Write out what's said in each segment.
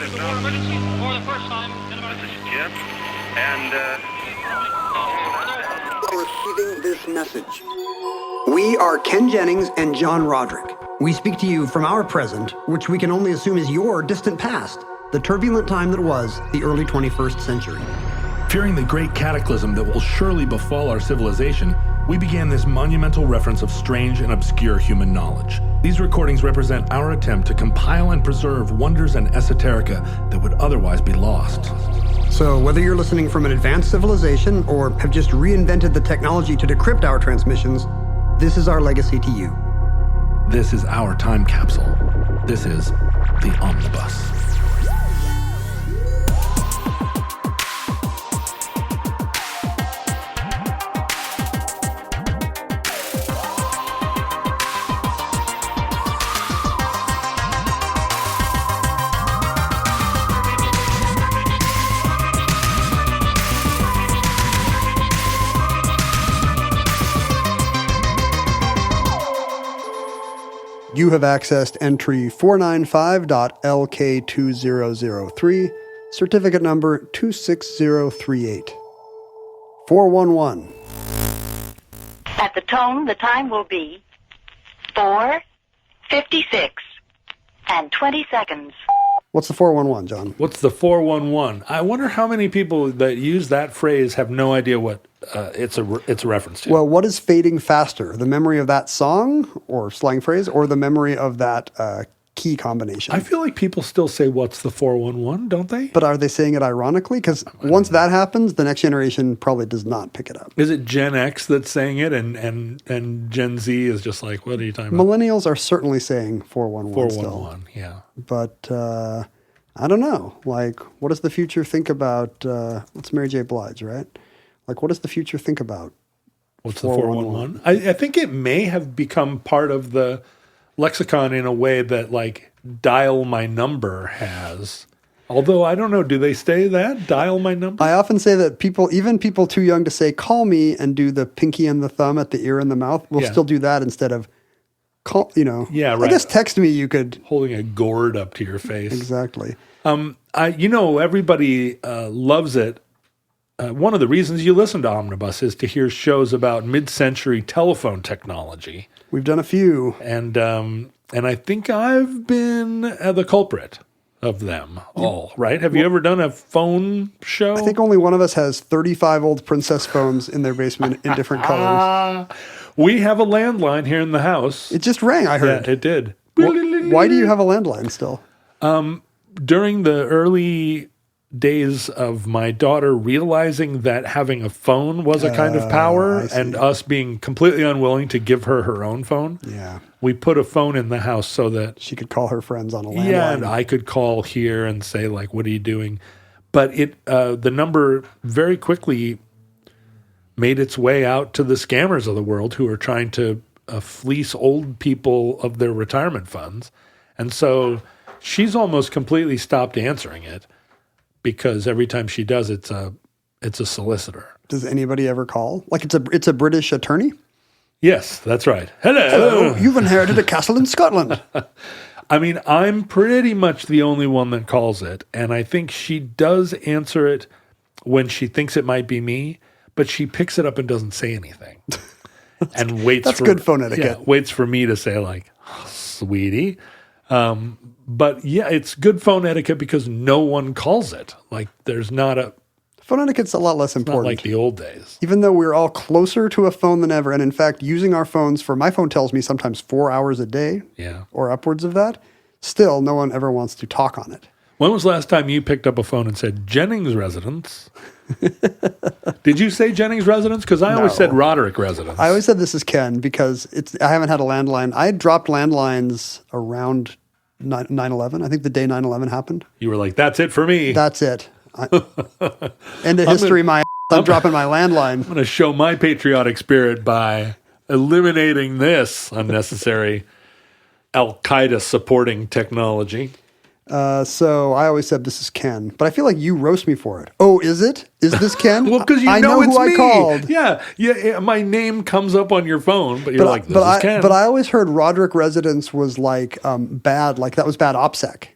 emergency for the first time in about... This is Jim, and Receiving this message. We are Ken Jennings and John Roderick. We speak to you from our present, which we can only assume is your distant past, the turbulent time that was the early 21st century. Fearing the great cataclysm that will surely befall our civilization, we began this monumental reference of strange and obscure human knowledge. These recordings represent our attempt to compile and preserve wonders and esoterica that would otherwise be lost. So whether you're listening from an advanced civilization or have just reinvented the technology to decrypt our transmissions, this is our legacy to you. This is our time capsule. This is the Omnibus. You have accessed entry 495.LK2003, certificate number 26038. 411. At the tone, the time will be 4:56 and 20 seconds. What's the 411, John? What's the 411? I wonder how many people that use that phrase have no idea what it's a reference to. Well, what is fading faster? The memory of that song or slang phrase or the memory of that key combination? I feel like people still say, what's the 411, don't they? But are they saying it ironically? Because once that happens, the next generation probably does not pick it up. Is it Gen X that's saying it and Gen Z is just like, what are you talking about? Millennials are certainly saying 411 still. 411, yeah. But I don't know. Like, what does the future think about, what's Mary J. Blige, right? Like, what does the future think about? What's the 411? I think it may have become part of the lexicon in a way that, like, dial my number has. Although, I don't know, do they say that? Dial my number? I often say that even people too young to say, call me, and do the pinky and the thumb at the ear and the mouth, will still do that instead of call, Yeah, right. I guess text me, you could. Holding a gourd up to your face. Exactly. Everybody loves it. One of the reasons you listen to Omnibus is to hear shows about mid-century telephone technology. We've done a few. And I think I've been the culprit of them all, right? Have you ever done a phone show? I think only one of us has 35 old princess phones in their basement in different colors. We have a landline here in the house. It just rang, I heard. Yeah, it did. Why do you have a landline still? During the early days of my daughter realizing that having a phone was a kind of power and us being completely unwilling to give her her own phone. Yeah. We put a phone in the house so that she could call her friends on a landline. Yeah, and I could call here and say, like, what are you doing? But the number very quickly made its way out to the scammers of the world who are trying to fleece old people of their retirement funds. And so she's almost completely stopped answering it. Because every time she does, it's a solicitor. Does anybody ever call? Like it's a British attorney? Yes, that's right. Hello, you've inherited a castle in Scotland. I mean, I'm pretty much the only one that calls it, and I think she does answer it when she thinks it might be me, but she picks it up and doesn't say anything, and waits. That's good phone etiquette. Yeah, waits for me to say, like, oh, sweetie. But yeah, it's good phone etiquette because no one calls it. Like, there's not a... Phone etiquette's a lot less important. Not like the old days. Even though we're all closer to a phone than ever, and in fact, using our phones my phone tells me sometimes 4 hours a day, or upwards of that, still no one ever wants to talk on it. When was the last time you picked up a phone and said, Jennings residence? Did you say Jennings residence? Because I always said Roderick residence. I always said this is Ken because I haven't had a landline. I had dropped landlines around 9/11. I think the day 9/11 happened. You were like, that's it for me. That's it. End of history, I'm dropping my landline. I'm going to show my patriotic spirit by eliminating this unnecessary Al-Qaeda supporting technology. So I always said this is Ken, but I feel like you roast me for it. Oh, is it? Is this Ken? Well, because I know it's who me. I called. Yeah. My name comes up on your phone, but you're like, this is Ken. But I always heard Roderick residence was like bad, like that was bad OPSEC.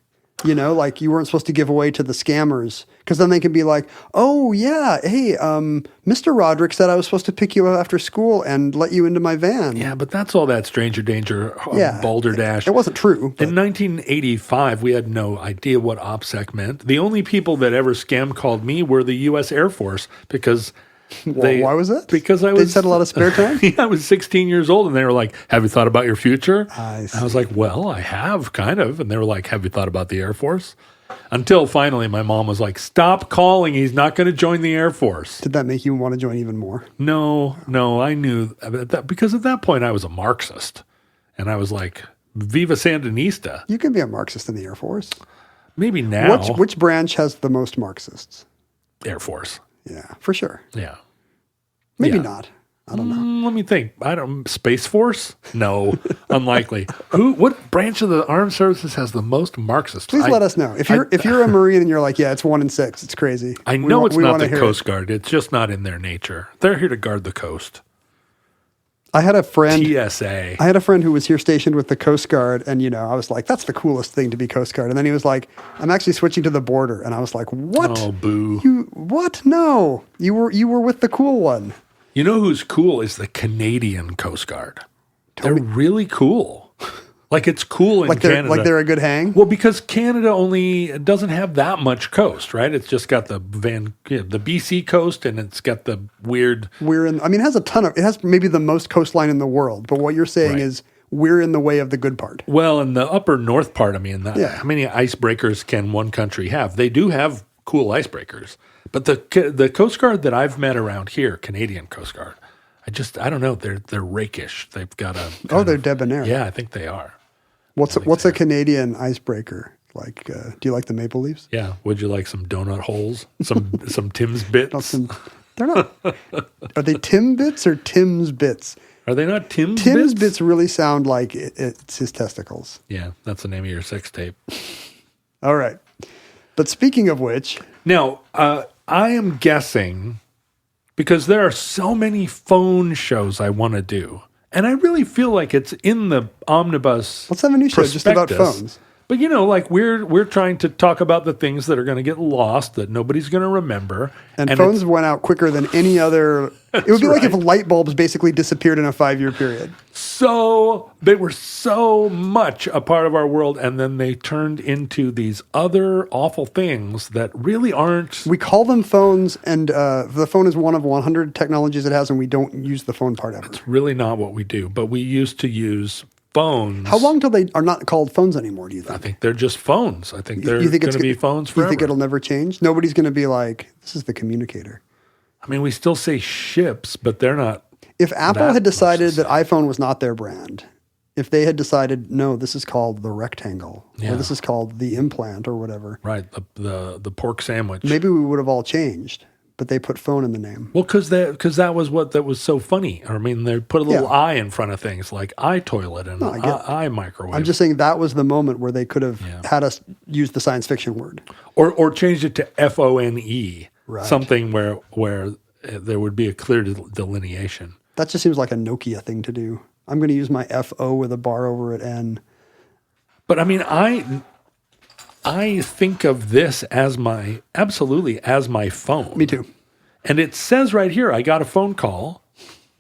You know, like you weren't supposed to give away to the scammers because then they can be like, oh, yeah, hey, Mr. Roderick said I was supposed to pick you up after school and let you into my van. Yeah, but that's all that stranger danger, Yeah, balderdash. It wasn't true. But In 1985, we had no idea what OPSEC meant. The only people that ever scam called me were the U.S. Air Force because why was that? Because I They was just had a lot of spare time? I was 16 years old, and they were like, "Have you thought about your future?" I see. I was like, "Well, I have, kind of." And they were like, "Have you thought about the Air Force?" Until finally, my mom was like, "Stop calling. He's not going to join the Air Force." Did that make you want to join even more? No, I knew that because at that point I was a Marxist, and I was like, "Viva Sandinista." You can be a Marxist in the Air Force. Maybe now, Which branch has the most Marxists? Air Force. Yeah, for sure. Yeah. Maybe Yeah. not. I don't know. Let me think. Space Force? No, unlikely. What branch of the armed services has the most Marxists? Please let us know. If you're a Marine and you're like, yeah, it's 1 in 6. It's crazy. I know it's not the hear Coast it. Guard. It's just not in their nature. They're here to guard the coast. I had a friend. TSA. I had a friend who was here stationed with the Coast Guard, and I was like, "That's the coolest thing to be Coast Guard." And then he was like, "I'm actually switching to the border," and I was like, "What? Oh, boo! You what? No, you were with the cool one." You know who's cool is the Canadian Coast Guard. They're really cool. Like it's cool in Canada. Like they're a good hang. Well, because Canada only doesn't have that much coast, right? It's just got the BC coast, and it's got the weird. It has it has maybe the most coastline in the world. But what you're saying Right. is we're in the way of the good part. Well, in the upper north part, Yeah. how many icebreakers can one country have? They do have cool icebreakers, but the Coast Guard that I've met around here, Canadian Coast Guard, I don't know. They're rakish. They've got a. They're debonair. Yeah, I think they are. What's a Canadian icebreaker like? Do you like the Maple Leafs? Yeah. Would you like some donut holes? Some Tim's bits? They're not. Are they Timbits or Tim's bits? Are they not Tim's Tim's bits? bits really sound like it's his testicles. Yeah, that's the name of your sex tape. All right. But speaking of which, Now, I am guessing because there are so many phone shows I want to do, and I really feel like it's in the omnibus. let's have a new show just about prospectus. phones. But like we're trying to talk about the things that are going to get lost that nobody's going to remember, And it's- phones went out quicker than any other. It would be like if right. light bulbs basically disappeared in a 5-year period. So they were so much a part of our world, and then they turned into these other awful things that really aren't. We call them phones, and the phone is one of 100 technologies it has, and we don't use the phone part ever. Really not what we do, but we used to use phones. How long till they are not called phones anymore, do you I think? think they're just phones. I think they're You think going to be phones You forever. think it'll never change? Nobody's going to be like, this is the communicator. I mean, we still say ships, but they're not. If Apple That had much decided the that iPhone was not their brand, if they had decided, no, this is called the rectangle, Yeah. or this is called the implant, or whatever, Right, the pork sandwich. maybe we would have all changed. But they put phone in the name. Well, because that was so funny. I mean, they put a little Yeah. I in front of things like iToilet and I get it. I microwave. I'm just saying that was the moment where they could have Yeah. had us use the science fiction word. or changed it to FONE, Right. something where there would be a clear delineation. That just seems like a Nokia thing to do. I'm going to use my FO with a bar over it N. But I mean, I think of this as my phone. Me too. And it says right here, I got a phone call,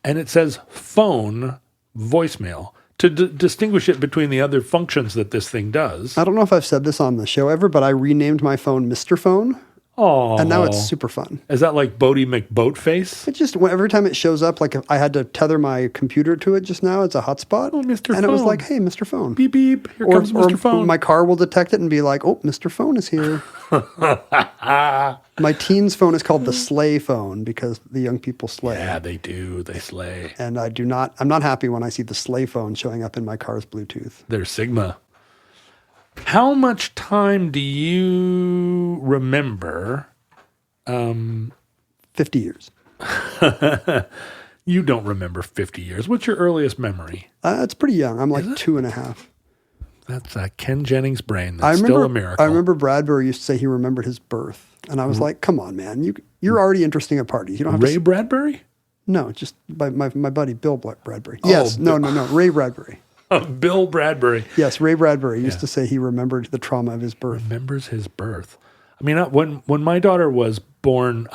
and it says phone voicemail to distinguish it between the other functions that this thing does. I don't know if I've said this on the show ever, but I renamed my phone Mr. Phone, Oh, and now it's super fun. Is that like Bodie McBoatface? It just, every time it shows up, like if I had to tether my computer to it just now, it's a hotspot. Oh, Mr. And it was Phone. like, hey, Mr. Phone. Beep beep. Here comes Mr. Phone. My car will detect it and be like, oh, Mr. Phone is here. My teen's phone is called the Slay phone because the young people slay. Yeah, they do. They slay. And I'm not happy when I see the Slay phone showing up in my car's Bluetooth. They're Sigma. How much time do you remember? 50 years. You don't remember 50 years. What's your earliest memory? It's pretty young. I'm like 2.5. That's Ken Jennings' brain. That's still a miracle. I remember Bradbury used to say he remembered his birth. And I was like, come on, man. You're already interesting at parties. You don't have Ray to... Bradbury? No, just my buddy Bill Bradbury. Yes. No. Ray Bradbury. Bill Bradbury. Yes, Ray Bradbury used to say he remembered the trauma of his birth. Remembers his birth. I mean, when my daughter was born,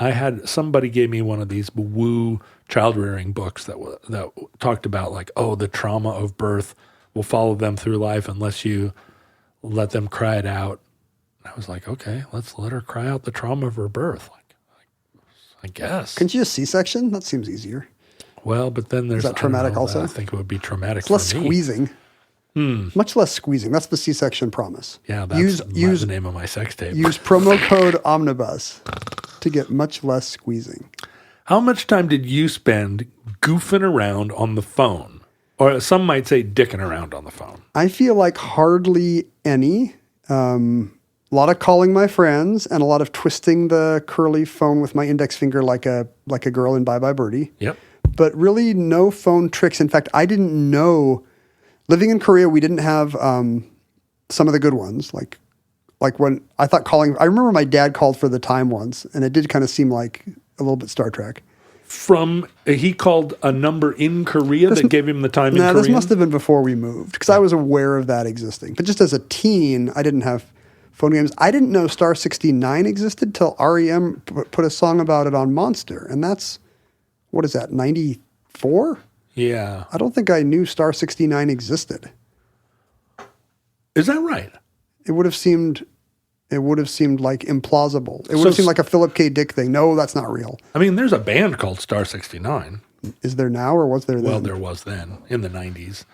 somebody gave me one of these woo child rearing books that talked about like, oh, the trauma of birth will follow them through life unless you let them cry it out. I was like, okay, let's let her cry out the trauma of her birth. Like I guess. Couldn't you just C-section? That seems easier. Well, but then there's Is that traumatic also? I think it would be traumatic. It's less for me. squeezing. Much less squeezing. That's the C-section promise. Yeah, that's the name of my sex tape. Use promo code Omnibus to get much less squeezing. How much time did you spend goofing around on the phone? Or some might say dicking around on the phone. I feel like hardly any. A lot of calling my friends and a lot of twisting the curly phone with my index finger like a girl in Bye Bye Birdie. Yep. But really no phone tricks. In fact, I didn't know. Living in Korea, we didn't have some of the good ones. Like when I thought calling, I remember my dad called for the time once, and it did kind of seem like a little bit Star Trek. He called a number in Korea that gave him the time in Korea? This must have been before we moved, because I was aware of that existing. But just as a teen, I didn't have phone games. I didn't know Star 69 existed till REM put a song about it on Monster. And that's, what is that, 94? Yeah. I don't think I knew Star 69 existed. Is that right? It would have seemed like implausible. It would have seemed like a Philip K. Dick thing. No, that's not real. I mean, there's a band called Star 69. Is there now or was there then? Well, there was then in the 90s.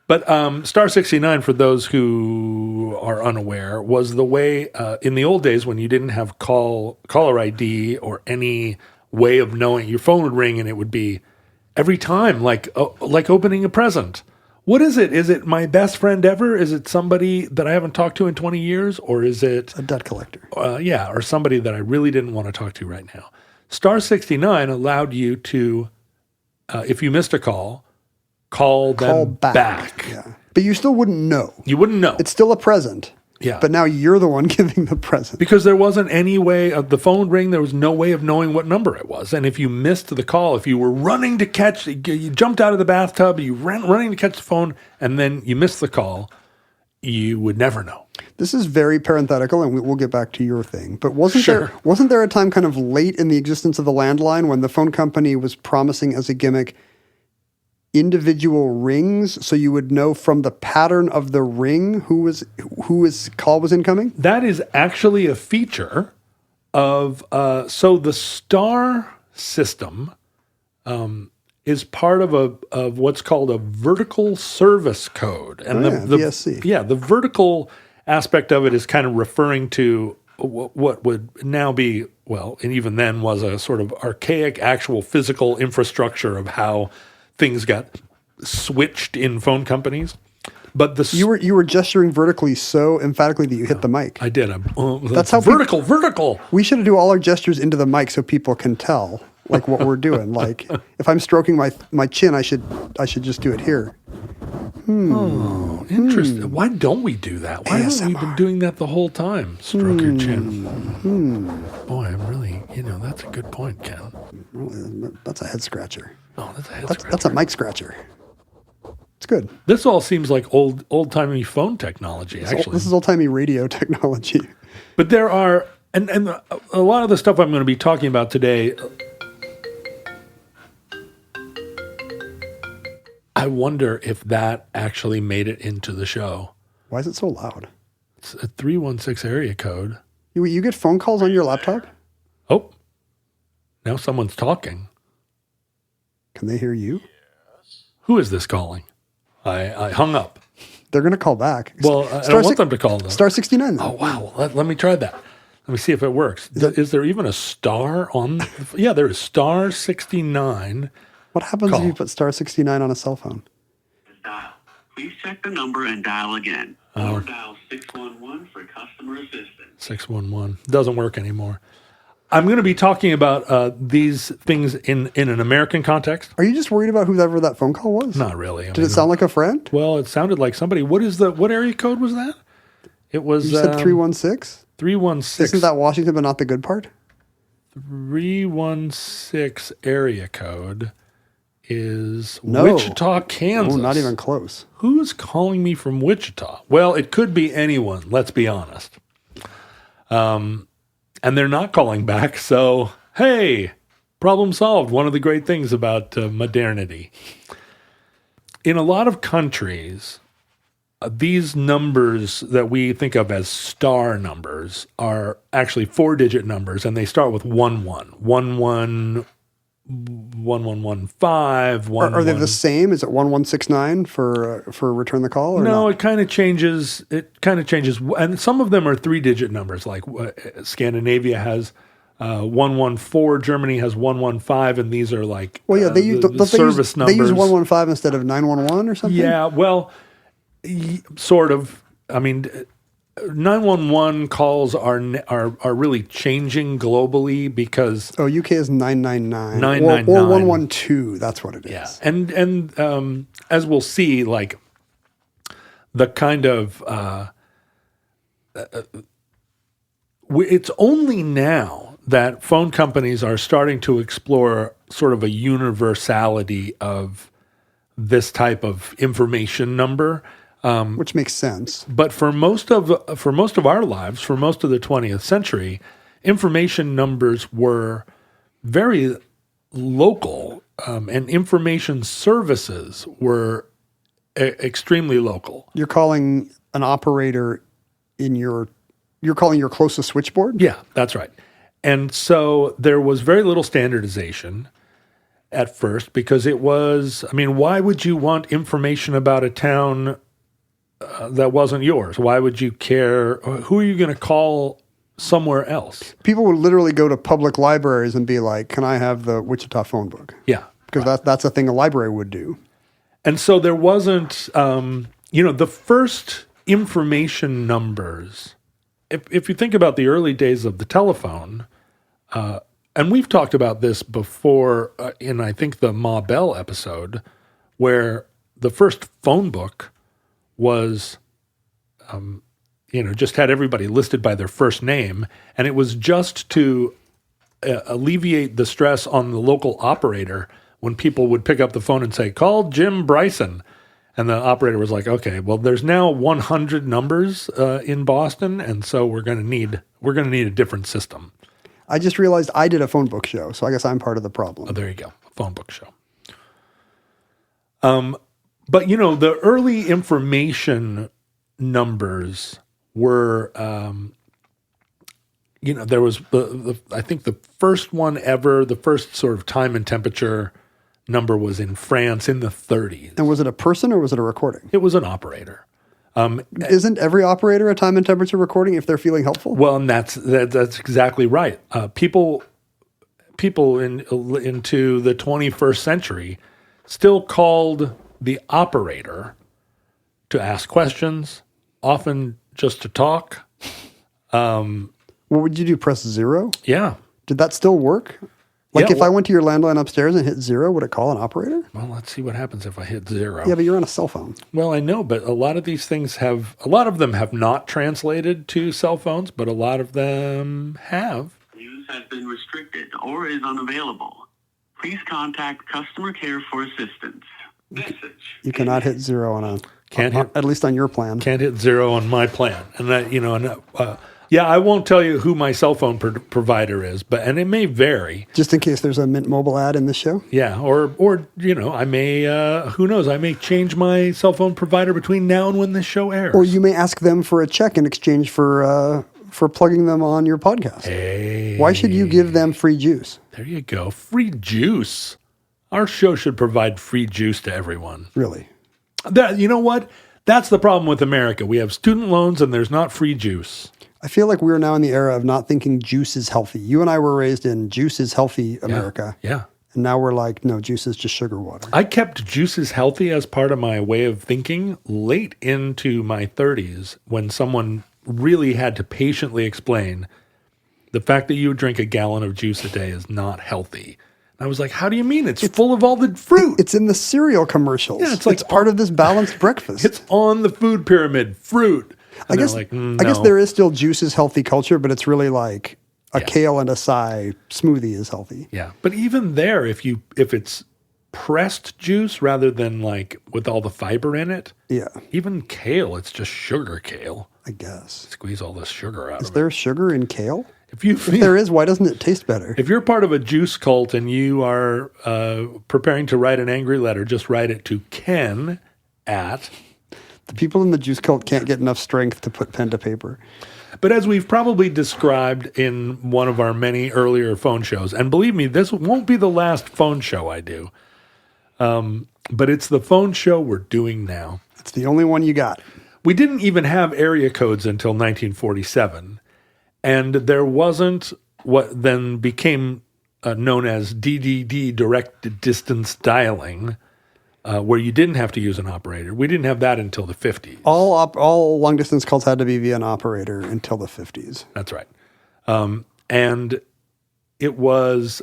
But Star 69, for those who are unaware, was the way in the old days when you didn't have caller ID or any way of knowing. Your phone would ring and it would be every time like opening a present. What is it? Is it my best friend ever? Is it somebody that I haven't talked to in 20 years? Or is it a debt collector? Or somebody that I really didn't want to talk to right now. Star 69 allowed you to, if you missed a call them back. Yeah. But you still wouldn't know. You wouldn't know. It's still a present. Yeah. But now you're the one giving the present. Because there wasn't any way of the phone ring. There was no way of knowing what number it was. And if you missed the call, if you were running to catch, you jumped out of the bathtub, you ran running to catch the phone, and then you missed the call, you would never know. This is very parenthetical, and we'll get back to your thing. But wasn't there a time kind of late in the existence of the landline when the phone company was promising as a gimmick individual rings, so you would know from the pattern of the ring whose call was incoming? That is actually a feature of so the Star system is part of what's called a vertical service code, and the VSC. Yeah, the vertical aspect of it is kind of referring to what would now be, well, and even then was a sort of archaic actual physical infrastructure of how things got switched in phone companies. But you were gesturing vertically so emphatically that you hit the mic. I did. That's how vertical. We should do all our gestures into the mic so people can tell like what we're doing. Like if I'm stroking my chin, I should just do it here. Oh, interesting. Why don't we do that? Why haven't we been doing that the whole time? Stroke your chin. Boy, I'm really, that's a good point, Ken. That's a head scratcher. Oh, that's a head scratcher. That's a mic scratcher. It's good. This all seems like old-timey phone technology, actually. This is old-timey radio technology. But there are, and a lot of the stuff I'm going to be talking about today, I wonder if that actually made it into the show. Why is it so loud? It's a 316 area code. You get phone calls on your laptop? Oh, now someone's talking. Can they hear you? Yes. Who is this calling? I hung up. They're going to call back. Well, I don't want them to call them. Star 69 then. Oh, wow. Let me try that. Let me see if it works. Is there even a star on? Yeah, there is Star 69. What happens if you put Star 69 on a cell phone? Dial. Please check the number and dial again. Or dial 611 for customer assistance. 611. Doesn't work anymore. I'm going to be talking about these things in an American context. Are you just worried about whoever that phone call was? Not really. Did it sound like a friend? Well, it sounded like somebody. What area code was that? It was... You said 316? 316. Isn't that Washington, but not the good part? 316 area code is No. Wichita, Kansas. Oh, not even close. Who's calling me from Wichita? Well, it could be anyone, let's be honest. And they're not calling back, so hey, problem solved. One of the great things about modernity. In a lot of countries, these numbers that we think of as star numbers are actually 4-digit numbers, and they start with 11. 11, 1115, Are they the same? Is it 1169 for return the call? Or No, not? it kind of changes. And some of them are 3-digit numbers. Like Scandinavia has 114, Germany has 115, and these are like Well, yeah, they use the service numbers. They use 115 instead of 911 or something. Yeah, well, sort of. I mean, 911 calls are really changing globally because UK is 999. 999. Or 112. That's what it is. yeah, and as we'll see, like the kind of it's only now that phone companies are starting to explore sort of a universality of this type of information number. Which makes sense. But for most of our lives, for most of the 20th century, information numbers were very local, and information services were extremely local. You're calling an operator you're calling your closest switchboard? Yeah, that's right. And so there was very little standardization at first because it was, I mean, why would you want information about a town that wasn't yours? Why would you care? Who are you going to call somewhere else? People would literally go to public libraries and be like, "Can I have the Wichita phone book?" Yeah. Because that's a thing a library would do. And so there wasn't, the first information numbers, if you think about the early days of the telephone, and we've talked about this before in, I think, the Ma Bell episode, where the first phone book was, just had everybody listed by their first name. And it was just to alleviate the stress on the local operator when people would pick up the phone and say, "Call Jim Bryson." And the operator was like, "Okay, well, there's now 100 numbers in Boston, and so we're going to need a different system." I just realized I did a phone book show, so I guess I'm part of the problem. Oh, there you go, a phone book show. But the early information numbers were, there was I think the first one ever, the first sort of time and temperature number was in France in the 30s. And was it a person or was it a recording? It was an operator. Isn't every operator a time and temperature recording if they're feeling helpful? Well, and that's exactly right. People into the 21st century still called the operator to ask questions, often just to talk. What would you do? Press 0? Yeah. Did that still work? Like Yeah, if I went to your landline upstairs and hit 0, would it call an operator? Well, let's see what happens if I hit 0. Yeah, but you're on a cell phone. Well, I know, but a lot of them have not translated to cell phones, but a lot of them have. Use has been restricted or is unavailable. Please contact customer care for assistance. Message. You cannot hit 0 on At least on your plan. Can't hit 0 on my plan. And that, yeah, I won't tell you who my cell phone provider is, and it may vary. Just in case there's a Mint Mobile ad in this show? Yeah, or I may, who knows, I may change my cell phone provider between now and when this show airs. Or you may ask them for a check in exchange for plugging them on your podcast. Hey. Why should you give them free juice? There you go. Free juice. Our show should provide free juice to everyone. Really? You know what? That's the problem with America. We have student loans and there's not free juice. I feel like we're now in the era of not thinking juice is healthy. You and I were raised in juice is healthy America. Yeah. And now we're like, no, juice is just sugar water. I kept juices healthy as part of my way of thinking late into my 30s when someone really had to patiently explain the fact that you drink a gallon of juice a day is not healthy. And I was like, how do you mean? It's full of all the fruit. It's in the cereal commercials. Yeah, it's part of this balanced breakfast. It's on the food pyramid, fruit. And I guess no. I guess there is still juice is healthy culture, but it's really like a kale and acai smoothie is healthy. Yeah, but even there, if it's pressed juice rather than like with all the fiber in it. Yeah, Even kale, it's just sugar kale. I guess. Squeeze all this sugar out Is of there it. sugar in kale? If There is. Why doesn't it taste better? If you're part of a juice cult and you are preparing to write an angry letter, just write it to Ken at. The people in the juice cult can't get enough strength to put pen to paper. But as we've probably described in one of our many earlier phone shows, and believe me, this won't be the last phone show I do, but it's the phone show we're doing now. It's the only one you got. We didn't even have area codes until 1947, and there wasn't what then became known as DDD, direct distance dialing, where you didn't have to use an operator. We didn't have that until the 50s. All long distance calls had to be via an operator until the 50s. That's right. And it was...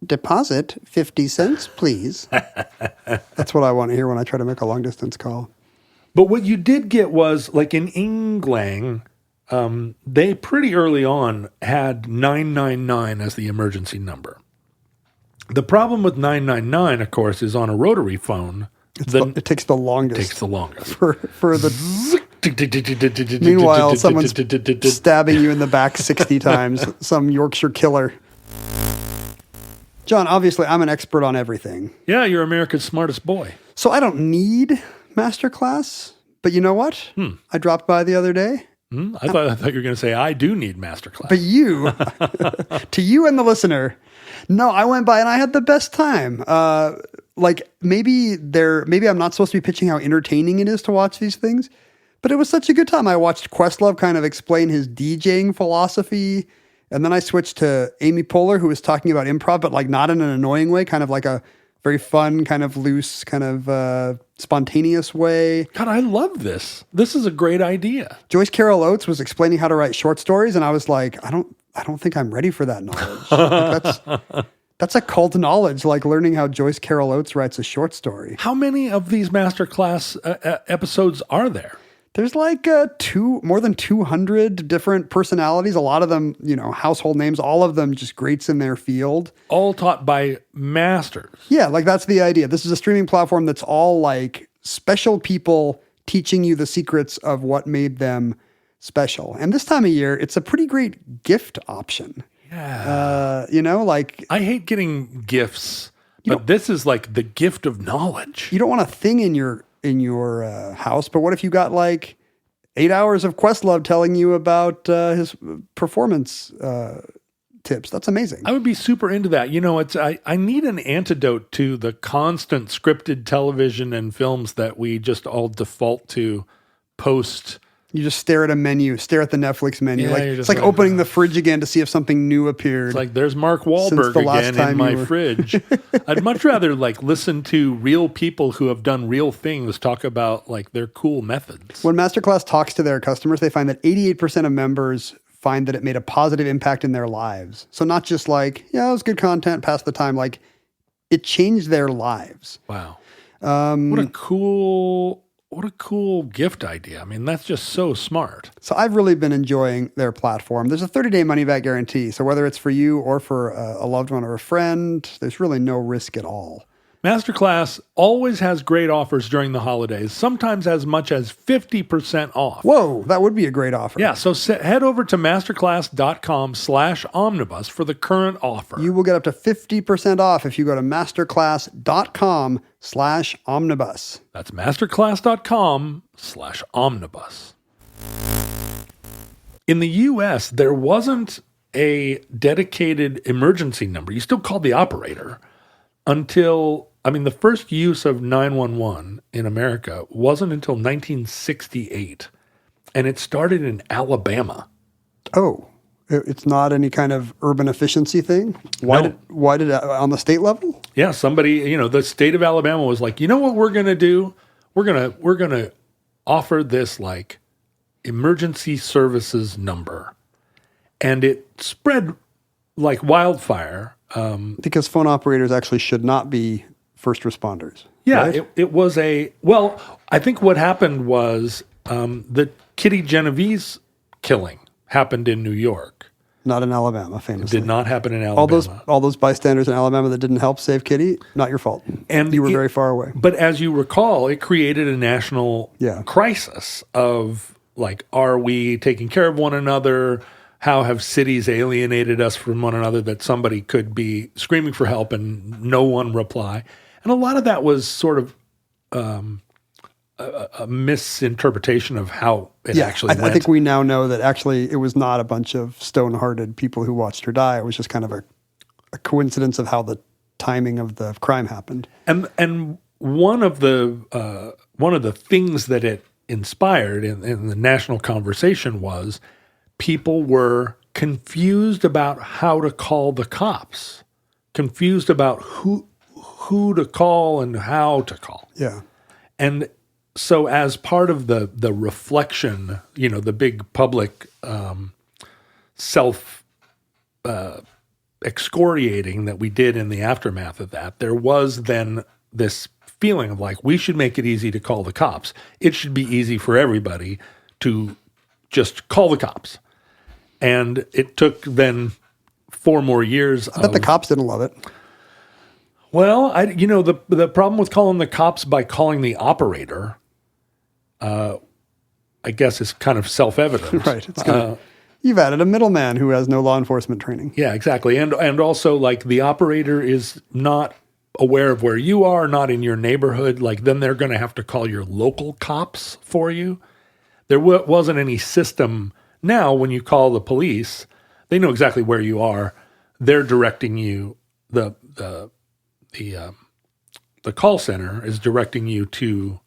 Deposit 50 cents, please. That's what I want to hear when I try to make a long distance call. But what you did get was, like in England, they pretty early on had 999 as the emergency number. The problem with 999, of course, is on a rotary phone. It takes the longest. Takes the longest. For the meanwhile, someone's stabbing you in the back 60 times. Some Yorkshire killer. John, obviously, I'm an expert on everything. Yeah, you're America's smartest boy. So I don't need Masterclass. But you know what? I dropped by the other day. I thought you were going to say, I do need Masterclass. But you, to you and the listener, no, I went by and I had the best time. Like maybe I'm not supposed to be pitching how entertaining it is to watch these things, but it was such a good time. I watched Questlove kind of explain his DJing philosophy. And then I switched to Amy Poehler, who was talking about improv, but like not in an annoying way, kind of like a very fun, kind of loose, kind of spontaneous way. God, I love this. This is a great idea. Joyce Carol Oates was explaining how to write short stories, and I was like, I don't think I'm ready for that knowledge. Like that's a cult knowledge, like learning how Joyce Carol Oates writes a short story. How many of these Masterclass episodes are there? There's like more than 200 different personalities. A lot of them, household names. All of them just greats in their field. All taught by masters. Yeah, like that's the idea. This is a streaming platform that's all like special people teaching you the secrets of what made them special. And this time of year, it's a pretty great gift option. Yeah. Like I hate getting gifts, but this is like the gift of knowledge. You don't want a thing in your house, but what if you got like 8 hours of Questlove telling you about his performance tips? That's amazing. I would be super into that. I need an antidote to the constant scripted television and films that we just all default to post. You just stare at a menu, stare at the Netflix menu. Yeah, it's like opening the fridge again to see if something new appeared. It's like there's Mark Wahlberg again in my fridge. I'd much rather like listen to real people who have done real things talk about like their cool methods. When Masterclass talks to their customers, they find that 88% of members find that it made a positive impact in their lives. So not just like, yeah, it was good content, pass the time. Like it changed their lives. Wow. What a cool gift idea. I mean, that's just so smart. So I've really been enjoying their platform. There's a 30-day money-back guarantee. So whether it's for you or for a loved one or a friend, there's really no risk at all. Masterclass always has great offers during the holidays, sometimes as much as 50% off. Whoa, that would be a great offer. Yeah, so head over to masterclass.com/omnibus for the current offer. You will get up to 50% off if you go to masterclass.com/omnibus. That's masterclass.com/omnibus. In the U.S., there wasn't a dedicated emergency number. You still called the operator until... the first use of 911 in America wasn't until 1968, and it started in Alabama. Oh, it's not any kind of urban efficiency thing? Why did on the state level? Yeah, somebody, the state of Alabama was like, you know what we're going to do? We're going to offer this like emergency services number. And it spread like wildfire. Because phone operators actually should not be first responders. Yeah, right? it was I think what happened was the Kitty Genovese killing happened in New York. Not in Alabama, famously. Did not happen in Alabama. All those bystanders in Alabama that didn't help save Kitty, not your fault. And you were very far away. But as you recall, it created a national crisis of like, are we taking care of one another? How have cities alienated us from one another that somebody could be screaming for help and no one reply? And a lot of that was sort of a misinterpretation of how it actually went. I think we now know that actually it was not a bunch of stone-hearted people who watched her die. It was just kind of a coincidence of how the timing of the crime happened. And one of the things that it inspired in the national conversation was people were confused about how to call the cops, confused about who to call and how to call. Yeah. And so as part of the reflection, the big public self excoriating that we did in the aftermath of that, there was then this feeling of like, we should make it easy to call the cops. It should be easy for everybody to just call the cops. And it took then 4 more years. I bet the cops didn't love it. Well, the problem with calling the cops by calling the operator, I guess, is kind of self-evident. Right. You've added a middleman who has no law enforcement training. Yeah, exactly. And also, like, the operator is not aware of where you are, not in your neighborhood. Like, then they're going to have to call your local cops for you. There wasn't any system. Now, when you call the police, they know exactly where you are. They're directing you. The call center is directing you to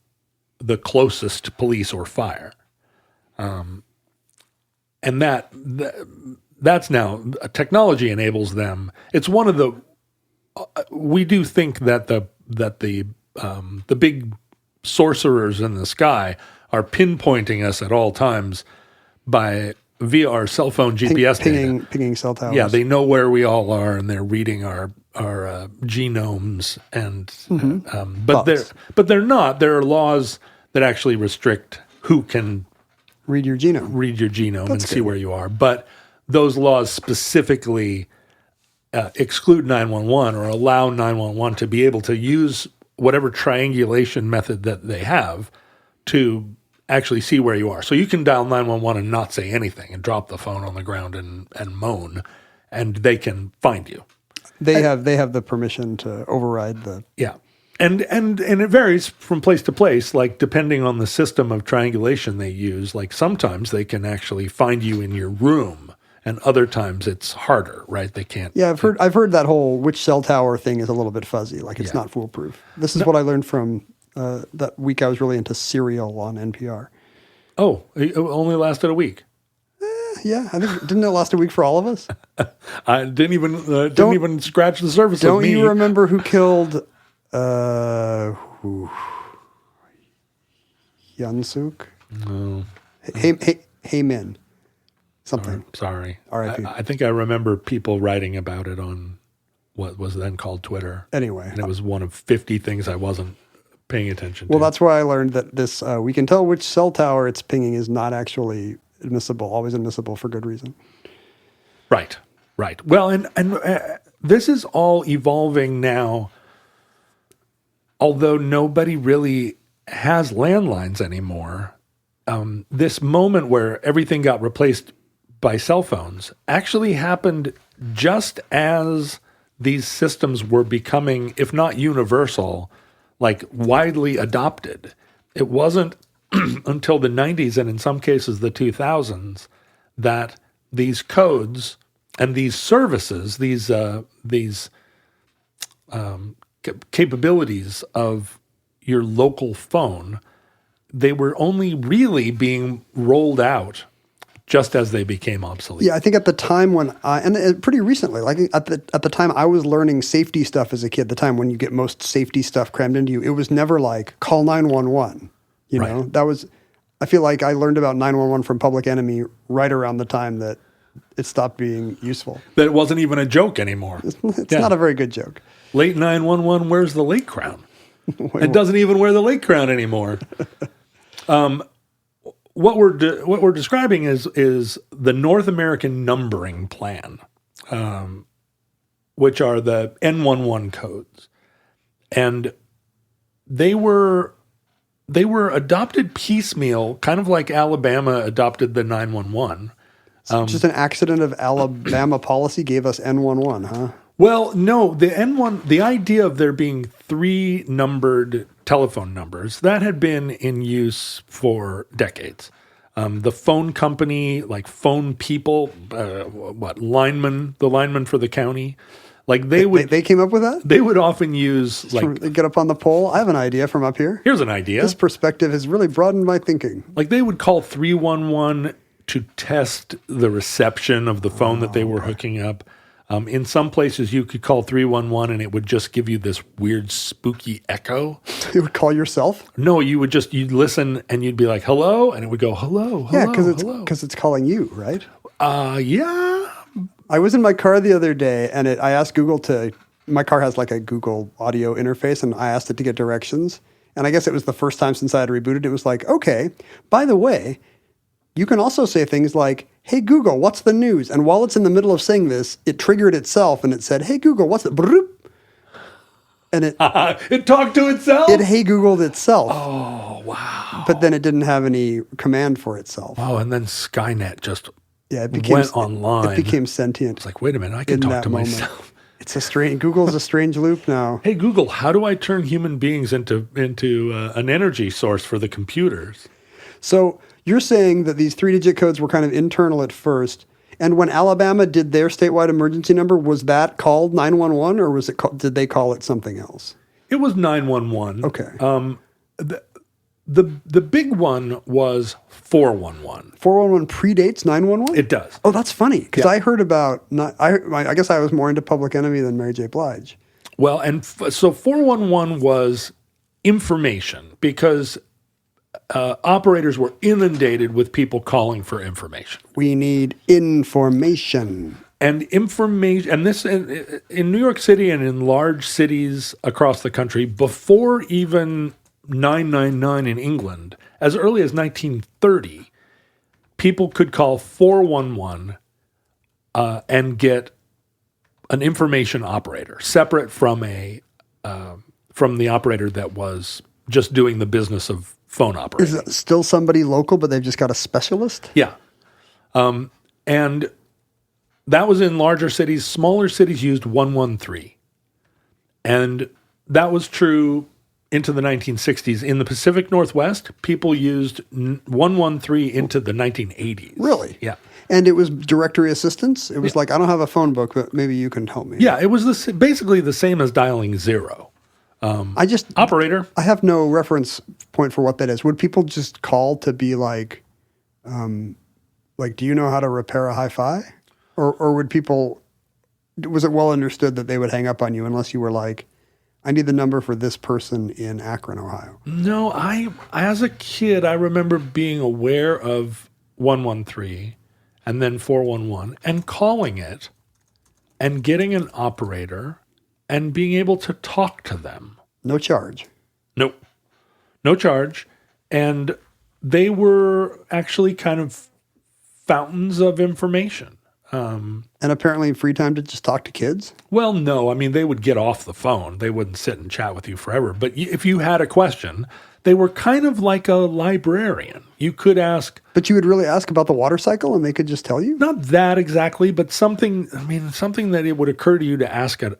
the closest police or fire. And that's now technology enables them. It's one of the we do think that the big sorcerers in the sky are pinpointing us at all times via our cell phone GPS data. Pinging cell towers. Yeah, they know where we all are, and they're reading our genomes. And but they're not. There are laws that actually restrict who can read your genome and see where you are. But those laws specifically exclude 911 or allow 911 to be able to use whatever triangulation method that they have to actually see where you are. So you can dial 911 and not say anything and drop the phone on the ground and moan, and they can find you. They have the permission to override the... Yeah. And it varies from place to place, like depending on the system of triangulation they use. Like sometimes they can actually find you in your room, and other times it's harder, right? They can't. Yeah, I've heard that whole which cell tower thing is a little bit fuzzy, like it's not foolproof. This is what I learned from that week I was really into Serial on NPR. Oh, it only lasted a week. Yeah, I think didn't it last a week for all of us? I didn't even scratch the surface of me. Don't you remember who killed Hyunsuk? No. Hey Min. Something. Sorry. R.I.P. I think I remember people writing about it on what was then called Twitter. Anyway. And it was one of 50 things I wasn't paying attention to. Well, that's why I learned that this, we can tell which cell tower it's pinging is not actually always admissible for good reason. Right. Well, and this is all evolving now, although nobody really has landlines anymore. This moment where everything got replaced by cell phones actually happened just as these systems were becoming, if not universal, like widely adopted. It wasn't until the 90s and in some cases the 2000s that these codes and these services, these capabilities of your local phone, they were only really being rolled out just as they became obsolete. Yeah, I think at the time when pretty recently, like at the time I was learning safety stuff as a kid, the time when you get most safety stuff crammed into you, it was never like call 911. You know, that was, I feel like I learned about 911 from Public Enemy right around the time that it stopped being useful. That it wasn't even a joke anymore. It's not a very good joke. Late 911, where's the lake crown? It doesn't even wear the lake crown anymore. what we're describing is the North American numbering plan, which are the N11 codes, and they were adopted piecemeal, kind of like Alabama adopted the 911. Just an accident of Alabama policy gave us N11, huh? Well, no, the N1, the idea of there being 3 numbered telephone numbers, that had been in use for decades. The phone company, like phone people, the lineman for the county, like they came up with that? They would often use They get up on the pole. I have an idea from up here. Here's an idea. This perspective has really broadened my thinking. Like they would call 311 to test the reception of the phone that they were hooking up. In some places, you could call 311 and it would just give you this weird, spooky echo. You would call yourself? No, you'd listen and you'd be like, hello? And it would go, hello, Yeah, hello. because it's calling you, right? Yeah. I was in my car the other day and I asked Google my car has like a Google audio interface, and I asked it to get directions. And I guess it was the first time since I had rebooted. It was like, okay, by the way, you can also say things like, hey, Google, what's the news? And while it's in the middle of saying this, it triggered itself and it said, hey, Google, what's the... Broop. And it talked to itself? It hey Googled itself. Oh, wow. But then it didn't have any command for itself. Oh, and then Skynet just it went online. It became sentient. It's like, wait a minute, I can talk to myself. Google's a strange loop now. Hey, Google, how do I turn human beings into an energy source for the computers? So you're saying that these 3-digit codes were kind of internal at first, and when Alabama did their statewide emergency number, was that called 911, or did they call it something else? It was 911. Okay. The big one was 411. 411 predates 911? It does. Oh, that's funny, because I heard about... I guess I was more into Public Enemy than Mary J. Blige. Well, so 411 was information, because operators were inundated with people calling for information. We need information. And information, and this in New York City and in large cities across the country, before even 999 in England, as early as 1930, people could call 411 and get an information operator, separate from the operator that was just doing the business of phone operating. Is it still somebody local, but they've just got a specialist? Yeah. And that was in larger cities. Smaller cities used 113. And that was true into the 1960s. In the Pacific Northwest, people used 113 into the 1980s. Really? Yeah. And it was directory assistance? It was like, I don't have a phone book, but maybe you can help me. Yeah, it was basically the same as dialing 0. Operator. I have no reference point for what that is. Would people just call to be like, do you know how to repair a hi-fi? Or would people, was it well understood that they would hang up on you unless you were like, I need the number for this person in Akron, Ohio? No, I as a kid, I remember being aware of 113 and then 411 and calling it and getting an operator and being able to talk to them. No charge. Nope. No charge. And they were actually kind of fountains of information. And apparently free time to just talk to kids? Well, no. I mean, they would get off the phone. They wouldn't sit and chat with you forever. But if you had a question, they were kind of like a librarian. You could ask... But you would really ask about the water cycle and they could just tell you? Not that exactly, but something that it would occur to you to ask an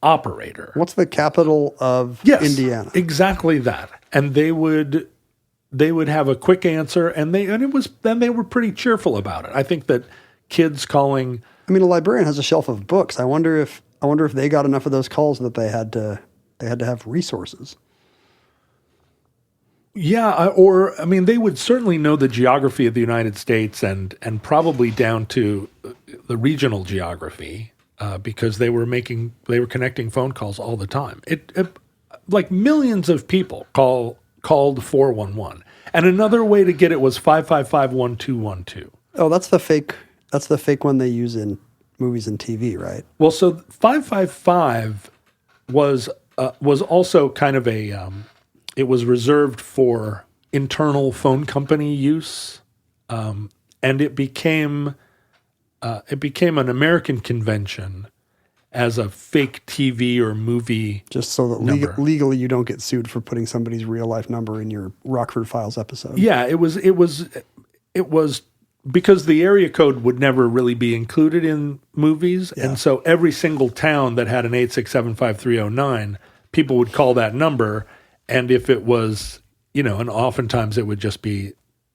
operator. What's the capital of Indiana? Exactly that. And they would have a quick answer, and they were pretty cheerful about it. I think that kids calling... I mean, a librarian has a shelf of books. I wonder if they got enough of those calls that they had to have resources. Yeah, they would certainly know the geography of the United States and probably down to the regional geography. Because they were connecting phone calls all the time. Like millions of people called 411. And another way to get it was 555-1212. Oh, that's the fake one they use in movies and TV, right? Well, so 555 was also kind of it was reserved for internal phone company use, and it became an American convention as a fake TV or movie. Just so that legally you don't get sued for putting somebody's real life number in your Rockford Files episode. Yeah, it was because the area code would never really be included in movies, and so every single town that had an 8675309, people would call that number, and if it was, and oftentimes it would just be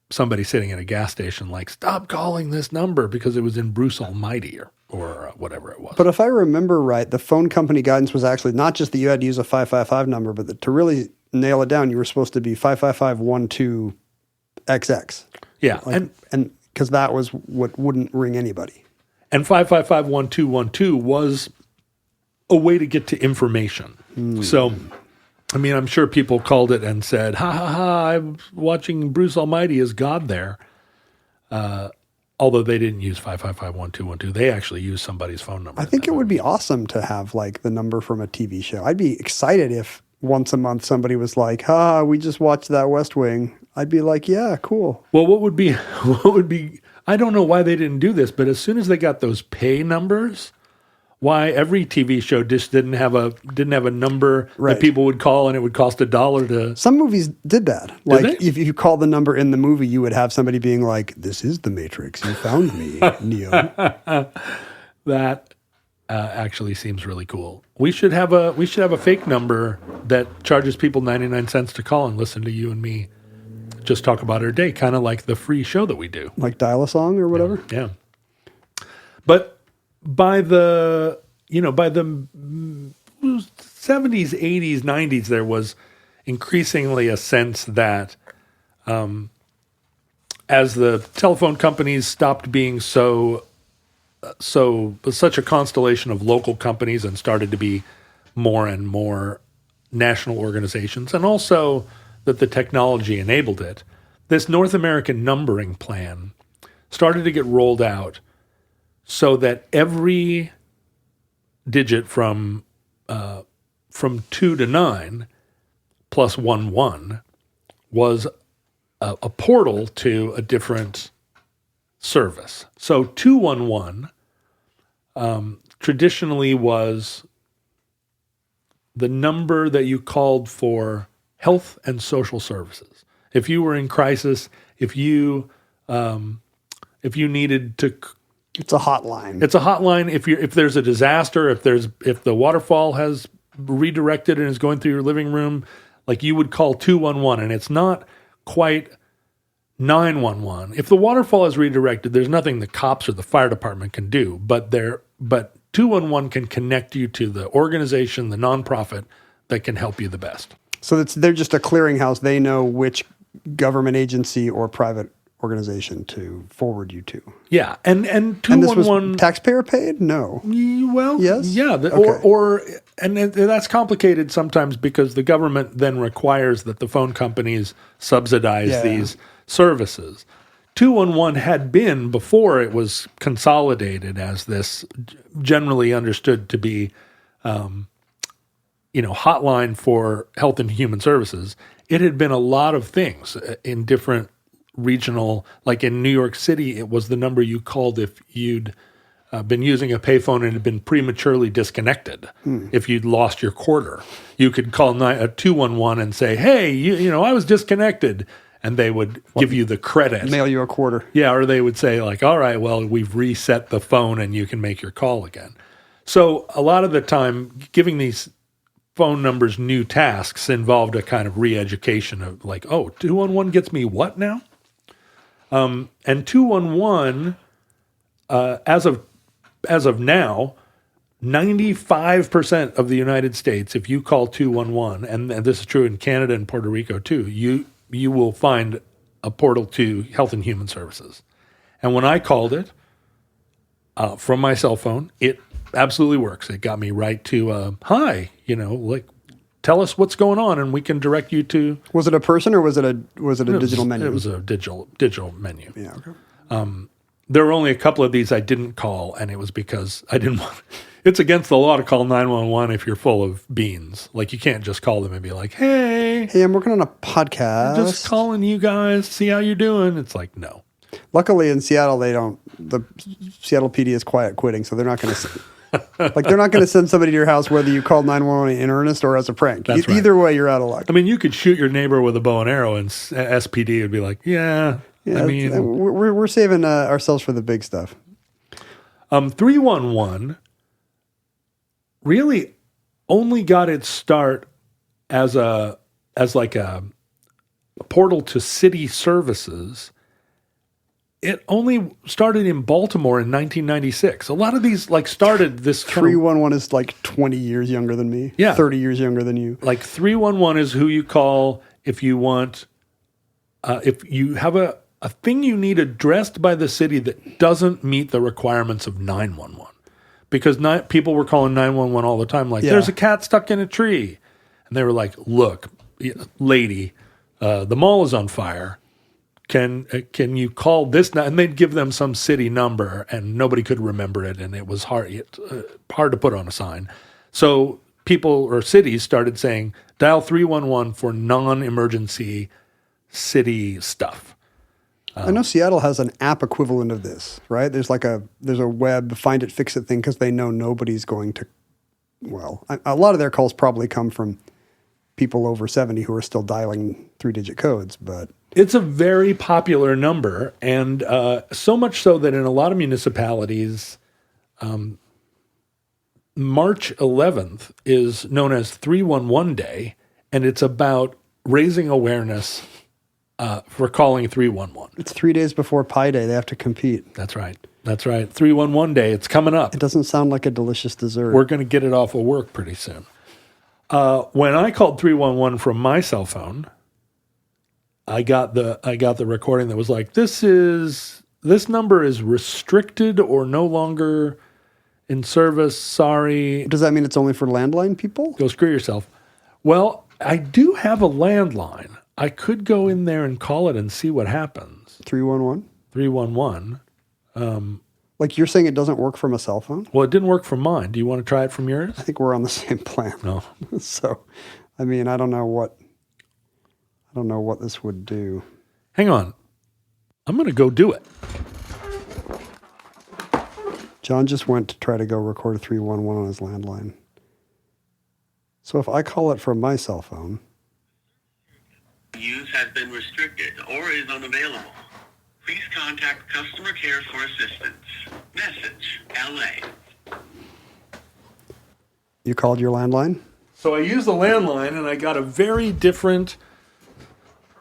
somebody sitting at a gas station like, stop calling this number because it was in Bruce Almighty or whatever it was. But if I remember right, the phone company guidance was actually not just that you had to use a 555 number, but that to really nail it down, you were supposed to be 55512XX. Yeah. And because that was what wouldn't ring anybody. And 5551212 was a way to get to information. So, I mean, I'm sure people called it and said, ha, ha, ha, I'm watching Bruce Almighty as God there. Although they didn't use 5551212. They actually used somebody's phone number. I think it would be awesome to have like the number from a TV show. I'd be excited if once a month somebody was like, we just watched that West Wing. I'd be like, yeah, cool. Well, what would be, I don't know why they didn't do this, but as soon as they got those pay numbers, why every TV show just didn't have a number that people would call and it would cost $1 to. Some movies did that. Like if you call the number in the movie, you would have somebody being like, "This is the Matrix. You found me, Neo." That actually seems really cool. We should have a fake number that charges people 99 cents to call and listen to you and me just talk about our day, kind of like the free show that we do. Like dial a song or whatever. Yeah. But by the 70s, 80s, 90s, there was increasingly a sense that as the telephone companies stopped being such a constellation of local companies and started to be more and more national organizations, and also that the technology enabled it, this North American numbering plan started to get rolled out so that every digit from 2 to 9 plus 1 was a portal to a different service. So 211 traditionally was the number that you called for health and social services. If you were in crisis, if you needed to. It's a hotline. It's a hotline. If there's a disaster, if the waterfall has redirected and is going through your living room, like you would call 211, and it's not quite 911. If the waterfall is redirected, there's nothing the cops or the fire department can do, but 211 can connect you to the organization, the nonprofit that can help you the best. So they're just a clearinghouse. They know which government agency or private organization to forward you to. Yeah, and 211 and this was taxpayer paid? No. Well, yes. Yeah, and that's complicated sometimes because the government then requires that the phone companies subsidize these services. 211 had been, before it was consolidated as this generally understood to be hotline for health and human services. It had been a lot of things in different regional, like in New York City, it was the number you called if you'd been using a payphone and had been prematurely disconnected. If you'd lost your quarter, you could call 211 and say, "Hey, I was disconnected," and they would give you the credit, mail you a quarter. Yeah, or they would say like, "All right, well, we've reset the phone and you can make your call again." So a lot of the time, giving these phone numbers new tasks involved a kind of re-education of like, "Oh, 211 gets me what now?" And 211, as of now, 95% of the United States, if you call 211, and this is true in Canada and Puerto Rico too, you will find a portal to Health and Human Services. And when I called it from my cell phone, it absolutely works. It got me right to hi, tell us what's going on, and we can direct you to. Was it a person or was it a digital menu? It was a digital menu. Yeah. Okay. There were only a couple of these I didn't call, and it was because I didn't want. It's against the law to call 911 if you're full of beans. Like, you can't just call them and be like, "Hey, I'm working on a podcast. just calling you guys, see how you're doing." It's like, no. Luckily in Seattle, they don't. The Seattle PD is quiet quitting, so they're not going to. They're not going to send somebody to your house whether you call 911 in earnest or as a prank. That's right. Either way, you're out of luck. I mean, you could shoot your neighbor with a bow and arrow, and SPD would be like, "Yeah." I mean, we're saving ourselves for the big stuff. 311 really only got its start as like a portal to city services. It only started in Baltimore in 1996. A lot of these started this 311 is like 20 years younger than me. Yeah. 30 years younger than you. Like 311 is who you call if you want, if you have a thing you need addressed by the city that doesn't meet the requirements of 911. Because people were calling 911 all the time, like, there's a cat stuck in a tree. And they were like, look, lady, the mall is on fire. Can you call this? And they'd give them some city number, and nobody could remember it, and it was hard to put on a sign. So people or cities started saying, dial 311 for non-emergency city stuff. I know Seattle has an app equivalent of this, right? There's a web find it, fix it thing because they know nobody's going to. Well, a lot of their calls probably come from people over 70 who are still dialing 3-digit codes, but it's a very popular number, and so much so that in a lot of municipalities, March 11th is known as 311 Day, and it's about raising awareness for calling 311. It's 3 days before Pi Day. They have to compete. That's right. 311 Day. It's coming up. It doesn't sound like a delicious dessert. We're going to get it off of work pretty soon. When I called 311 from my cell phone, I got the recording that was like, this number is restricted or no longer in service. Sorry. Does that mean it's only for landline people? Go screw yourself. Well, I do have a landline. I could go in there and call it and see what happens. 311? 311. Like, you're saying it doesn't work from a cell phone? Well, it didn't work from mine. Do you want to try it from yours? I think we're on the same plan. No. So, I mean, I don't know what this would do. Hang on. I'm going to go do it. John just went to try to go record a 311 on his landline. So if I call it from my cell phone. Use has been restricted or is unavailable. Please contact customer care for assistance. Message, LA. You called your landline? So I used the landline, and I got a very different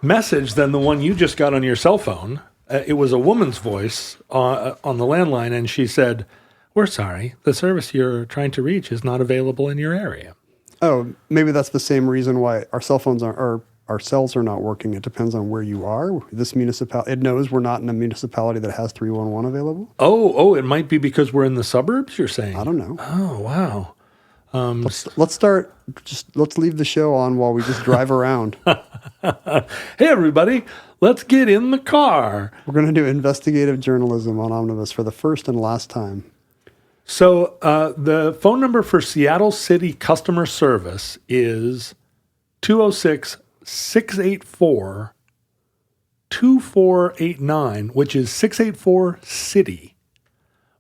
message than the one you just got on your cell phone. It was a woman's voice on the landline, and she said, "We're sorry, the service you're trying to reach is not available in your area." Oh, maybe that's the same reason why our cell phones or our cells are not working. It depends on where you are. This municipality, it knows we're not in a municipality that has 311 available. Oh, it might be because we're in the suburbs, you're saying? I don't know. Oh, wow. Let's leave the show on while we just drive around. Hey, everybody, let's get in the car. We're going to do investigative journalism on Omnibus for the first and last time. So the phone number for Seattle City customer service is 206-684-2489, which is 684-CITY.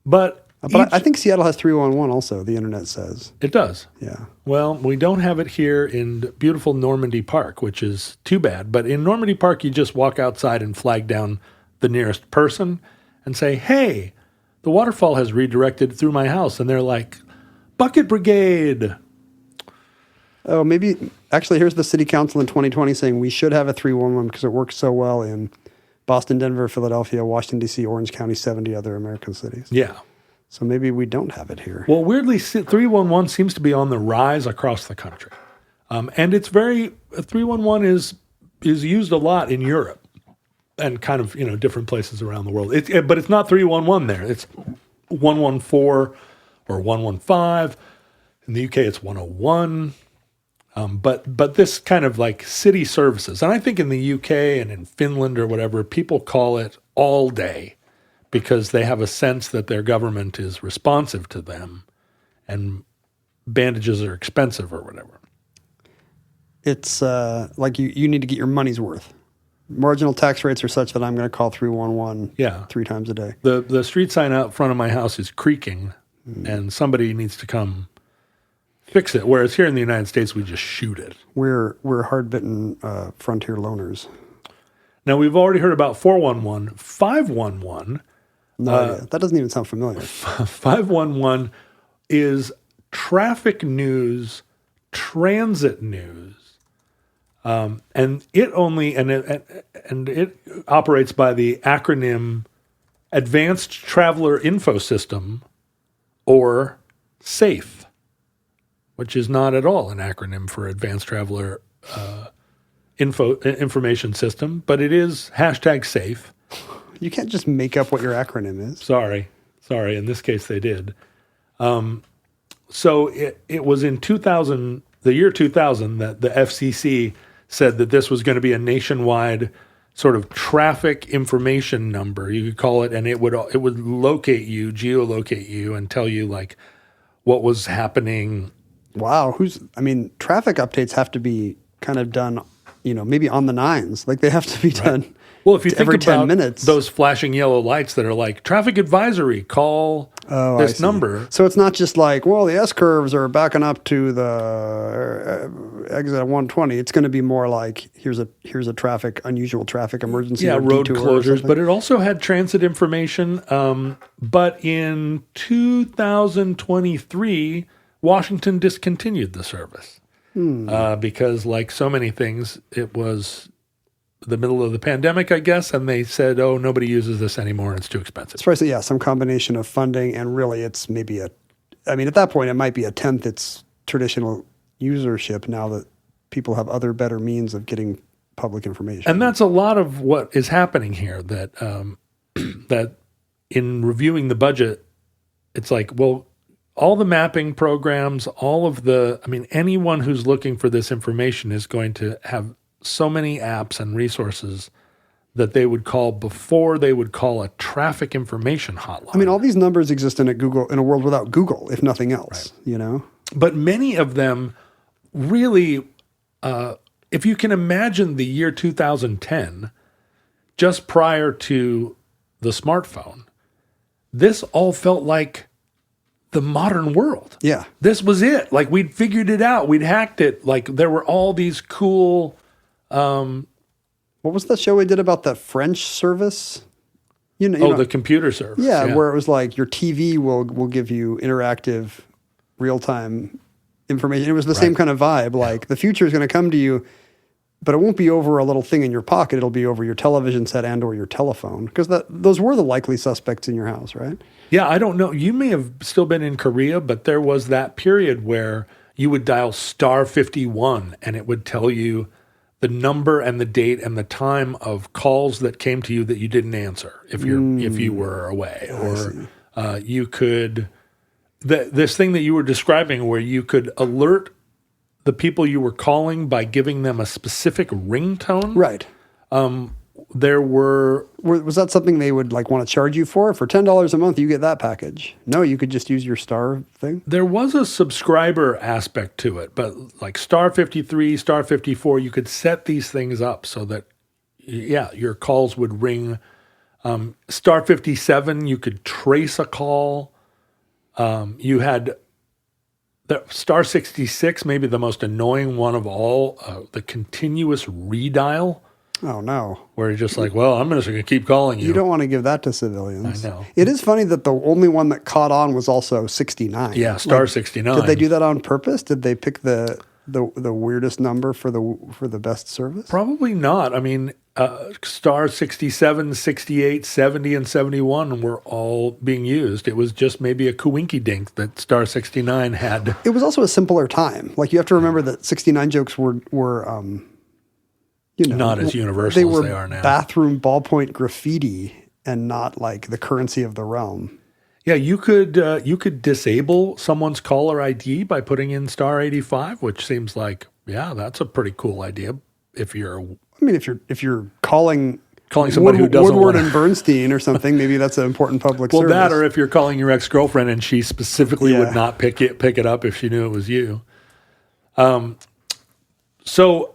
But I think Seattle has 311 also, the internet says. It does. Yeah. Well, we don't have it here in beautiful Normandy Park, which is too bad. But in Normandy Park, you just walk outside and flag down the nearest person and say, "Hey, the waterfall has redirected through my house." And they're like, "Bucket Brigade." Oh, maybe. Actually, here's the city council in 2020 saying we should have a 311 because it works so well in Boston, Denver, Philadelphia, Washington, D.C., Orange County, 70 other American cities. Yeah. So maybe we don't have it here. Well, weirdly, 311 seems to be on the rise across the country. And it's 311 is used a lot in Europe and kind of, different places around the world. But it's not 311 there. It's 114 or 115. In the UK, it's 101. But this kind of like city services. And I think in the UK and in Finland or whatever, people call it all day because they have a sense that their government is responsive to them and bandages are expensive or whatever. It's like you need to get your money's worth. Marginal tax rates are such that I'm going to call 311 3 times a day. The street sign out front of my house is creaking, and somebody needs to come fix it. Whereas here in the United States, we just shoot it. We're hard-bitten frontier loners. Now, we've already heard about 411. 511. No, that doesn't even sound familiar. 511 is traffic news, transit news. And it operates by the acronym Advanced Traveler Info System, or SAFE, which is not at all an acronym for Advanced Traveler Information System, but it is #SAFE. You can't just make up what your acronym is. Sorry. In this case, they did. So it was in the year 2000, that the FCC said that this was going to be a nationwide sort of traffic information number, you could call it, and it would locate you, geolocate you, and tell you like what was happening. Wow, traffic updates have to be kind of done, maybe on the nines. Like they have to be done. Well, if you think every 10 about minutes. Those flashing yellow lights that are like traffic advisory, call this number. So it's not just like, well, the S curves are backing up to the exit at 120. It's going to be more like here's a unusual traffic emergency. Yeah, or road detour closures. But it also had transit information. But in 2023, Washington discontinued the service because, like so many things, it was the middle of the pandemic, I guess, and they said, oh, nobody uses this anymore and it's too expensive. It's probably, some combination of funding, and really it's maybe at that point it might be a tenth its traditional usership now that people have other better means of getting public information. And that's a lot of what is happening here, that that in reviewing the budget, it's like, well, all the mapping programs, anyone who's looking for this information is going to have so many apps and resources that they would call before they would call a traffic information hotline. All these numbers exist in a world without Google, if nothing else, right. But many of them really, if you can imagine the year 2010, just prior to the smartphone, this all felt like the modern world. Yeah. This was it. Like we'd figured it out. We'd hacked it. Like there were all these cool... what was that show we did about that French service? The computer service. Yeah, where it was like your TV will give you interactive, real-time information. It was the same kind of vibe. Like the future is going to come to you, but it won't be over a little thing in your pocket. It'll be over your television set and or your telephone, because those were the likely suspects in your house, right? Yeah, I don't know. You may have still been in Korea, but there was that period where you would dial *51 and it would tell you the number and the date and the time of calls that came to you that you didn't answer if you were away, or you could this thing that you were describing where you could alert the people you were calling by giving them a specific ringtone. Right. Was that something they would like want to charge you for? For $10 a month, you get that package. No, you could just use your star thing. There was a subscriber aspect to it, but like *53, *54, you could set these things up so that, your calls would ring. *57, you could trace a call. You had the *66, maybe the most annoying one of all, the continuous redial. Oh, no. Where you're just like, well, I'm just going to keep calling you. You don't want to give that to civilians. I know. It is funny that the only one that caught on was also 69. Yeah, *69. Did they do that on purpose? Did they pick the weirdest number for the best service? Probably not. *67, 68, 70, and 71 were all being used. It was just maybe a coinky-dink that *69 had. It was also a simpler time. Like, you have to remember that 69 jokes were not as universal as they are now. Bathroom ballpoint graffiti and not like the currency of the realm. Yeah, you could disable someone's caller ID by putting in *85, which seems like, that's a pretty cool idea. If you're calling calling somebody who doesn't Woodward want and Bernstein or something. Maybe that's an important public service. that, or if you're calling your ex-girlfriend and she specifically Yeah. would not pick it up if she knew it was you. So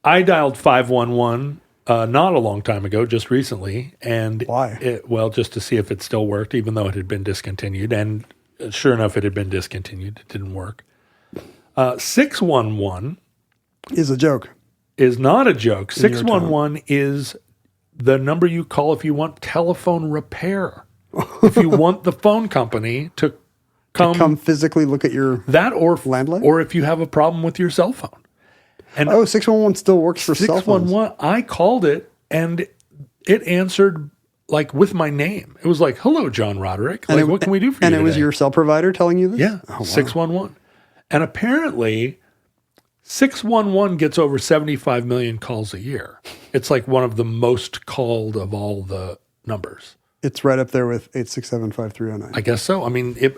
I dialed 511 not a long time ago, just recently. And Why? Just to see if it still worked, even though it had been discontinued. And sure enough, it had been discontinued. It didn't work. 611 Is a joke. is not a joke. In your 611 is the number you call if you want telephone repair. If you want the phone company to Come physically look at your that or landline? or if you have a problem with your cell phone. And 611 still works for cell phones. 611, I called it and it answered like with my name. It was like, "Hello, John Roderick. Like, what can we do for you?" And it was today?" your cell provider telling you this? Yeah, Oh, wow. 611. And apparently 611 gets over 75 million calls a year. It's like one of the most called of all the numbers. It's right up there with 867-5309. I guess so. I mean, it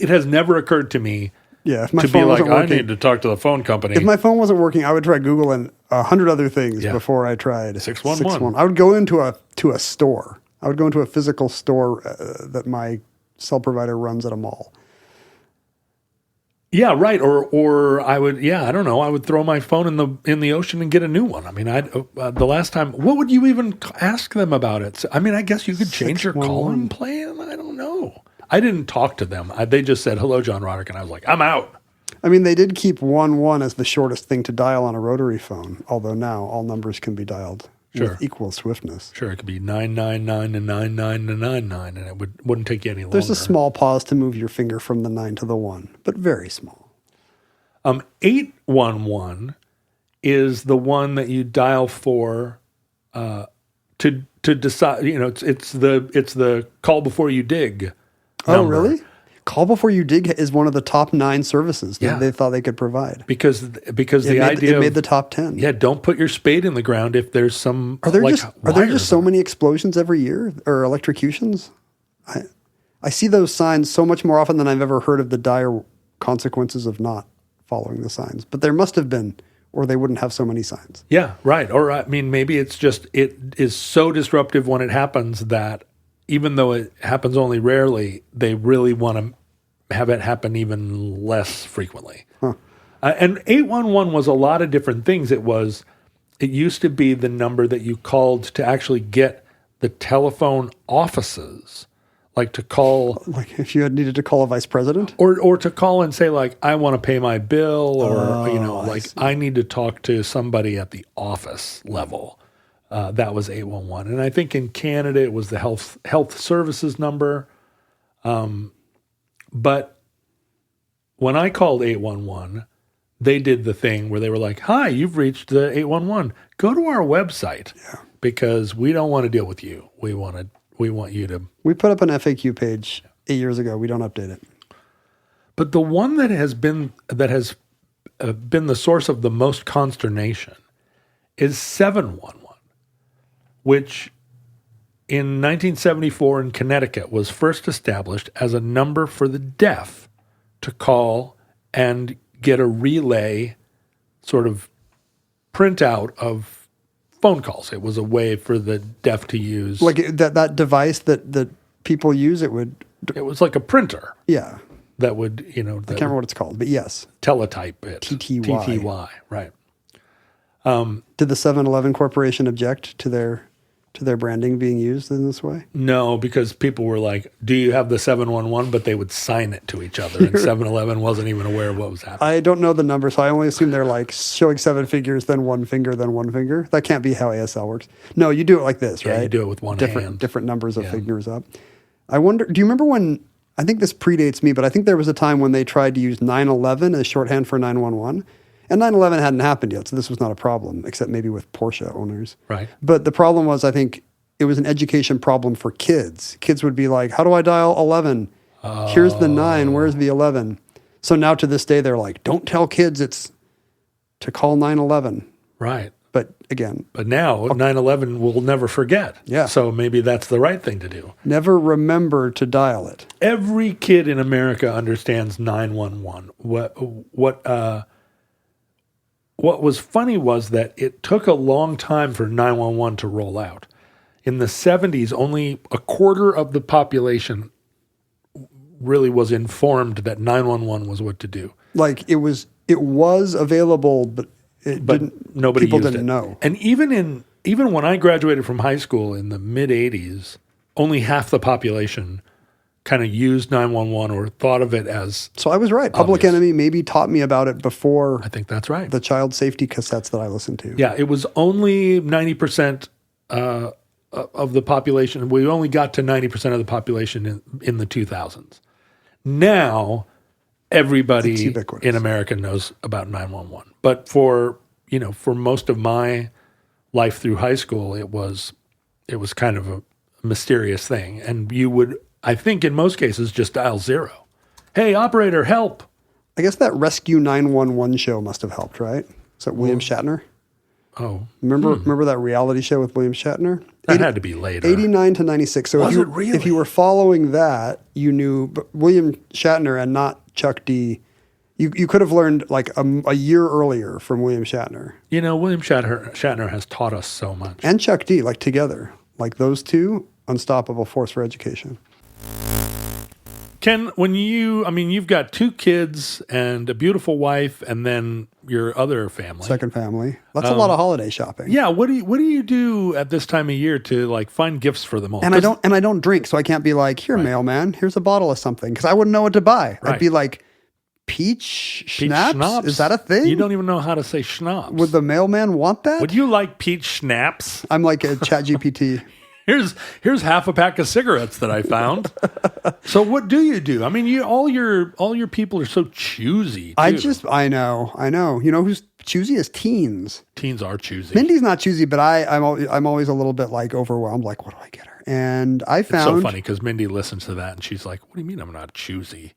has never occurred to me Yeah, if my to be phone like, wasn't I working, need to talk to the phone company. if my phone wasn't working, I would try Google and 100 other things Yeah. before I tried 611. I would go into a store. I would go into a physical store that my cell provider runs at a mall. Yeah, right. Or I would, I don't know. I would throw my phone in the ocean and get a new one. I mean, the last time, what would you even ask them about it? I mean, I guess you could change your calling plan. I don't know. I didn't talk to them. They just said, "Hello, John Roderick," and I was like, "I'm out." I mean, they did keep 11 as the shortest thing to dial on a rotary phone, although now all numbers can be dialed with equal swiftness. Sure, it could be 999 to 99 to 99, and it wouldn't take you any longer. There's a small pause to move your finger from the 9 to the 1, but very small. 811 is the one that you dial for to decide. You know, it's the call before you dig. Oh, number. really? Call Before You Dig is one of the top 9 services that they thought they could provide. Because the idea it made the top 10. Yeah, don't put your spade in the ground if there's some. Are there wires just so many explosions every year or electrocutions? I see those signs so much more often than I've ever heard of the dire consequences of not following the signs. But there must have been, or they wouldn't have so many signs. Yeah, right. Or I mean, maybe it's just it is so disruptive when it happens that even though it happens only rarely, they really want to have it happen even less frequently. Huh. And 811 was a lot of different things. It used to be the number that you called to actually get the telephone offices, like to call, Like if you had needed to call a vice president? or to call and say like, I want to pay my bill, or I need to talk to somebody at the office level. That was 811. And I think in Canada it was the health services number. But when I called 811, they did the thing where they were like, "Hi, you've reached the 811. Go to our website because we don't want to deal with you. We want you to." We put up an FAQ page 8 years ago. We don't update it. But the one that has been the source of the most consternation is 711, which in 1974 in Connecticut was first established as a number for the deaf to call and get a relay sort of printout of phone calls. It was a way for the deaf to use. Like that device that people use, it was like a printer. Yeah. That would, I can't remember what it's called, but yes. Teletype it. TTY. TTY, right. Did the 7-Eleven Corporation object to their branding being used in this way? No, because people were like, "Do you have the 711?" But they would sign it to each other, and 7-Eleven wasn't even aware of what was happening. I don't know the number, so I only assume they're like showing 7 figures, then one finger, then one finger. That can't be how ASL works. No, you do it like this, right? Yeah, you do it with one hand. Different numbers of fingers up. I wonder, do you remember when, I think this predates me, but I think there was a time when they tried to use 911 as shorthand for 911. And 9/11 hadn't happened yet, so this was not a problem, except maybe with Porsche owners. Right. But the problem was, I think, it was an education problem for kids. Kids would be like, how do I dial 11? Here's the 9, where's the 11? So now to this day, they're like, don't tell kids it's to call 911. Right. But again. But now 911 will never forget. Yeah. So maybe that's the right thing to do. Never remember to dial it. Every kid in America understands 911. What was funny was that it took a long time for 911 to roll out. In the 70s, only a quarter of the population really was informed that 911 was what to do. Like it was available, but Nobody people used didn't it. know. And even when I graduated from high school in the mid 80s, only half the population kind of used 911 or thought of it as. So I was right. Public obvious. Enemy maybe taught me about it before I think that's right. the child safety cassettes that I listened to. Yeah, it was only 90% of the population. We only got to 90% of the population in the 2000s. Now, everybody in America knows about 911. But for most of my life through high school, it was kind of a mysterious thing. And you would, I think in most cases, just dial 0. Hey, operator, help. I guess that Rescue 911 show must have helped, right? Is that William Shatner? Oh. Remember that reality show with William Shatner? That had to be later. 89 to 96. So if you were following that, you knew William Shatner and not Chuck D. You could have learned like a year earlier from William Shatner. William Shatner has taught us so much. And Chuck D, like together. Like those two, unstoppable force for education. Ken, you've got 2 kids and a beautiful wife, and then your other family, second family. That's a lot of holiday shopping. Yeah, what do you do at this time of year to like find gifts for them all? And I don't drink, so I can't be like, here, mailman, here's a bottle of something, because I wouldn't know what to buy. Right. I'd be like, peach schnapps? Is that a thing? You don't even know how to say schnapps. Would the mailman want that? Would you like peach schnapps? I'm like a ChatGPT. Here's half a pack of cigarettes that I found. So what do you do? I mean, all your people are so choosy. Too. I know. You know who's choosy is teens. Teens are choosy. Mindy's not choosy, but I'm always a little bit like overwhelmed. Like, what do I get her? And I found it's so funny because Mindy listens to that and she's like, "What do you mean I'm not choosy?"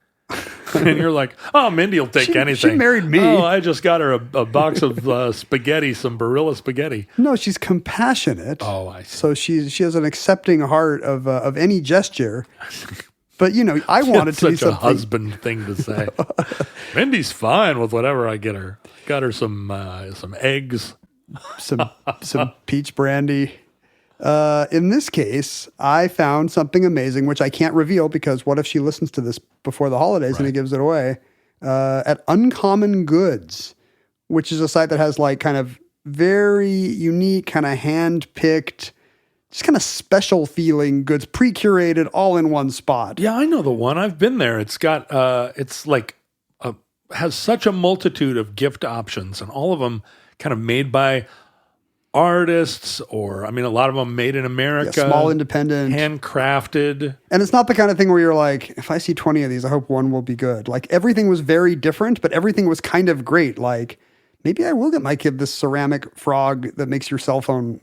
And you're like, "Oh, Mindy will take anything." She married me. Oh, I just got her a box of spaghetti, some Barilla spaghetti. No, she's compassionate. Oh, I see. So she has an accepting heart of any gesture. But I want it to be such a husband thing to say. Mindy's fine with whatever I get her. Got her some eggs, some peach brandy. In this case, I found something amazing, which I can't reveal because what if she listens to this before the holidays and it gives it away? At Uncommon Goods, which is a site that has like kind of very unique, kind of hand-picked, just kind of special feeling goods, pre-curated, all in one spot. Yeah, I know the one. I've been there. It's got, it's like, has such a multitude of gift options, and all of them kind of made by artists, or a lot of them made in America, small, independent, handcrafted. And it's not the kind of thing where you're like, if I see 20 of these, I hope one will be good. Like everything was very different, but everything was kind of great. Like maybe I will get my kid this ceramic frog that makes your cell phone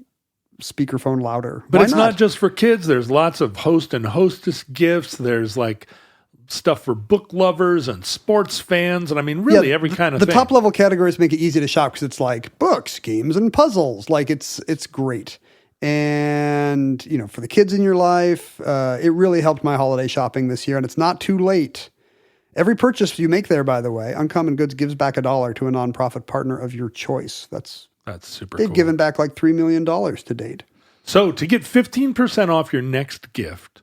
speakerphone louder. But Why it's not just for kids. There's lots of host and hostess gifts. There's like stuff for book lovers and sports fans, and really every kind of thing. The top level categories make it easy to shop because it's like books, games, and puzzles. Like it's great. And for the kids in your life, it really helped my holiday shopping this year, and it's not too late. Every purchase you make there, by the way, Uncommon Goods gives back $1 to a nonprofit partner of your choice. That's super cool. They've given back like $3 million to date. So to get 15% off your next gift,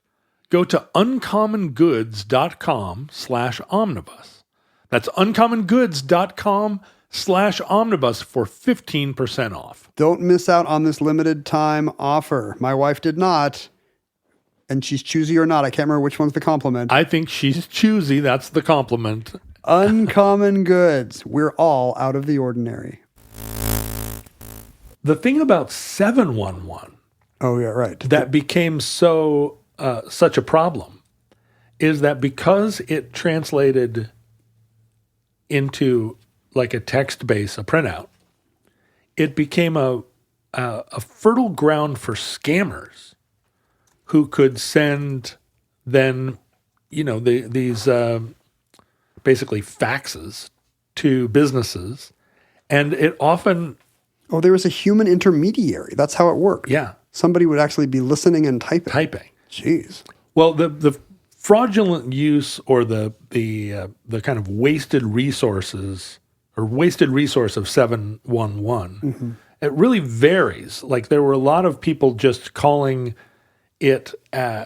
go to uncommongoods.com/omnibus. That's uncommongoods.com/omnibus for 15% off. Don't miss out on this limited time offer. My wife did not, and she's choosy or not. I can't remember which one's the compliment. I think she's choosy. That's the compliment. Uncommon Goods. We're all out of the ordinary. The thing about 911. Oh, yeah, right. That became such a problem is that because it translated into like a text base, a printout, it became a fertile ground for scammers who could send then, these basically faxes to businesses. And it often... Oh, there was a human intermediary. That's how it worked. Yeah. Somebody would actually be listening and typing. Jeez. Well, the fraudulent use or the kind of wasted resource of 711 It really varies. Like there were a lot of people just calling it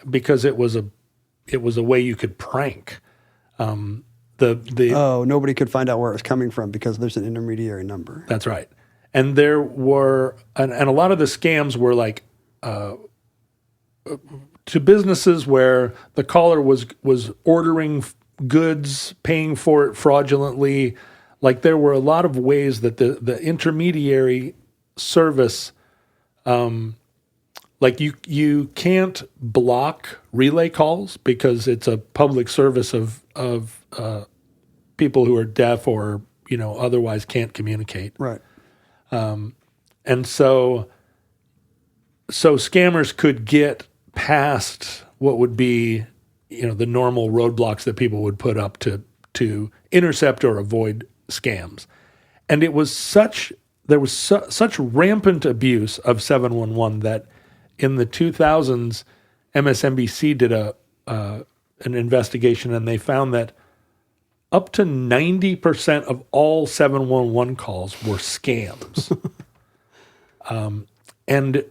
because it was a way you could prank. Nobody could find out where it was coming from because there's an intermediary number. That's right. And there were, and a lot of the scams were like to businesses where the caller was ordering goods, paying for it fraudulently. Like there were a lot of ways that the intermediary service, like you can't block relay calls because it's a public service of people who are deaf or otherwise can't communicate. Right. And so scammers could get past what would be, the normal roadblocks that people would put up to intercept or avoid scams. And there was such rampant abuse of 711 that in the 2000s, MSNBC did an investigation, and they found that up to 90% of all 711 calls were scams. And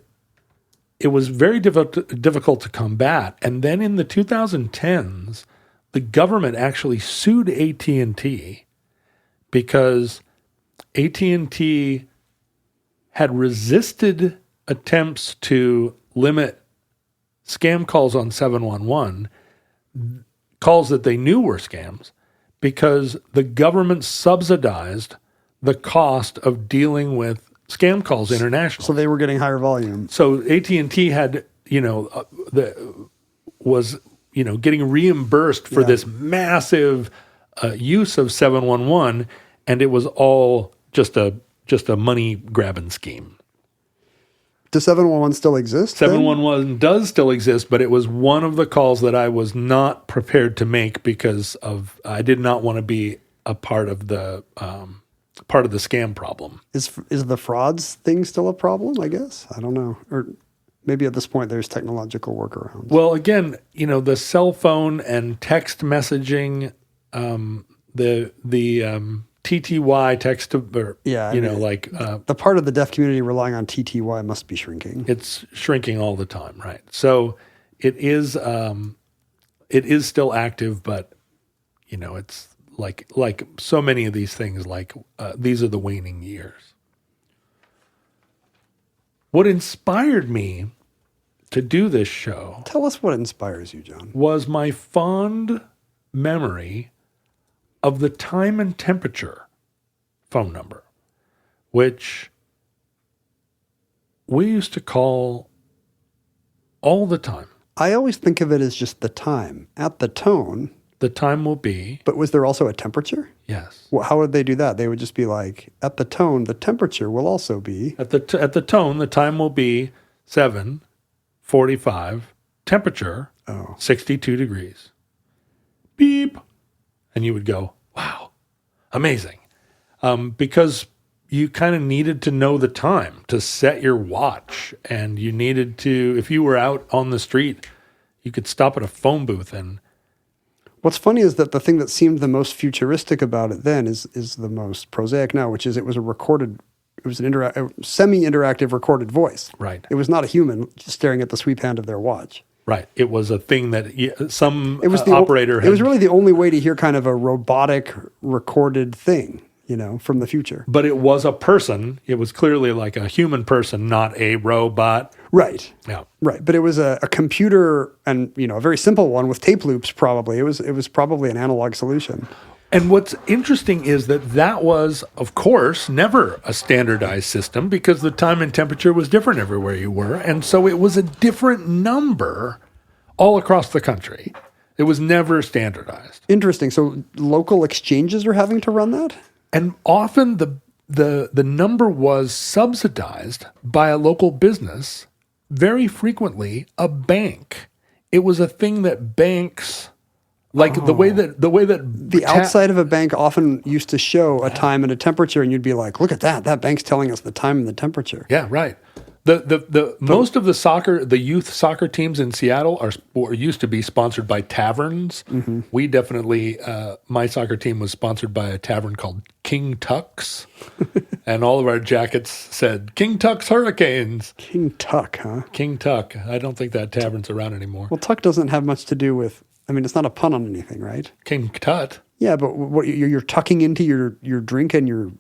it was very difficult to combat. And then in the 2010s, the government actually sued AT&T because AT&T had resisted attempts to limit scam calls on 711, calls that they knew were scams, because the government subsidized the cost of dealing with scam calls internationally. So they were getting higher volume. So AT&T had, was getting reimbursed for this massive use of 711, and it was all just a money grabbing scheme. Does 711 still exist? 711 does still exist, but it was one of the calls that I was not prepared to make because I did not want to be a part of the scam problem. Is the frauds thing still a problem, I guess? I don't know. Or maybe at this point there's technological workarounds. Well, again, the cell phone and text messaging, the TTY text, or, the part of the deaf community relying on TTY must be shrinking. It's shrinking all the time, right? So it is still active, but it's like so many of these things, these are the waning years. What inspired me to do this show, tell us what inspires you, John, was my fond memory of the time and temperature phone number, which we used to call all the time. I always think of it as just the time. At the tone, the time will be. But was there also a temperature? Yes. Well, how would they do that? They would just be like, at the tone, the temperature will also be. At the tone, the time will be 7:45. Temperature 62 degrees. Beep. And you would go, wow, amazing. Because you kind of needed to know the time to set your watch. And you needed to, if you were out on the street, you could stop at a phone booth. And what's funny is that the thing that seemed the most futuristic about it then is the most prosaic now, which is it was a semi-interactive recorded voice. Right. It was not a human just staring at the sweep hand of their watch. Right. It was a thing that operator had. It was really the only way to hear kind of a robotic recorded thing, from the future. But it was a person. It was clearly like a human person, not a robot. Right. Yeah. Right. But it was a computer, and a very simple one with tape loops. Probably it was probably an analog solution. And what's interesting is that was, of course, never a standardized system because the time and temperature was different everywhere you were. And so it was a different number all across the country. It was never standardized. Interesting. So local exchanges are having to run that? And often the number was subsidized by a local business, very frequently a bank. It was a thing that banks... the way that the outside of a bank often used to show a time and a temperature, and you'd be like, "Look at that! That bank's telling us the time and the temperature." Yeah, right. The most of the youth soccer teams in Seattle used to be sponsored by taverns. Mm-hmm. We definitely, my soccer team was sponsored by a tavern called King Tuck's, and all of our jackets said King Tuck's Hurricanes. King Tuck, huh? King Tuck. I don't think that tavern's around anymore. Well, Tuck doesn't have much to do with. I mean, it's not a pun on anything, right? King Tut. Yeah, but what you're tucking into your drink and your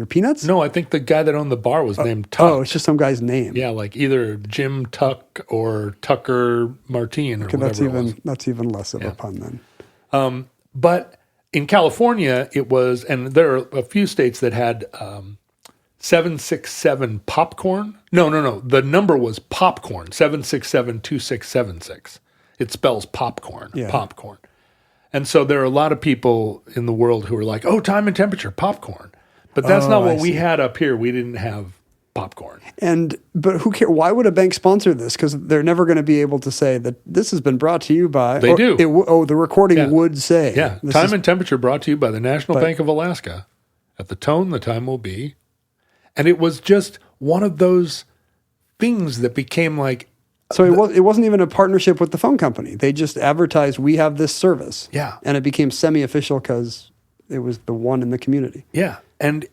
peanuts? No, I think the guy that owned the bar was named Tuck. Oh, it's just some guy's name. Yeah, like either Jim Tuck or Tucker Martine or whatever. That's even less of a pun then. But in California, it was, and there are a few states that had 767 popcorn. No. The number was popcorn, 7672676. It spells popcorn, popcorn. And so there are a lot of people in the world who are like, oh, time and temperature, popcorn. But that's not what we had up here. We didn't have popcorn. But who cares? Why would a bank sponsor this? Because they're never going to be able to say that this has been brought to you by. They do. The recording would say. Yeah. Time and temperature brought to you by the National Bank of Alaska. At the tone, the time will be. And it was just one of those things that became like. So it wasn't even a partnership with the phone company. They just advertised, we have this service. Yeah. And it became semi-official because it was the one in the community. Yeah. And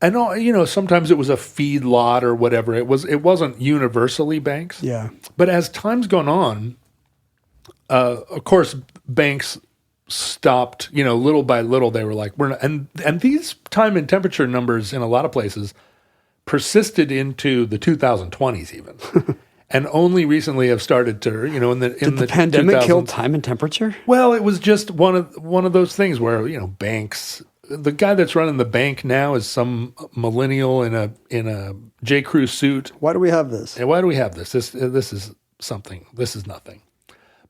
I know, sometimes it was a feed lot or whatever. It wasn't universally banks. Yeah. But as time's gone on, of course, banks stopped, little by little. They were like, we're not, and these time and temperature numbers in a lot of places persisted into the 2020s even. And only recently have started to, Did the pandemic kill time and temperature? Well, it was just one of those things where, banks. The guy that's running the bank now is some millennial in a J. Crew suit. Why do we have this? And why do we have this? This is something. This is nothing.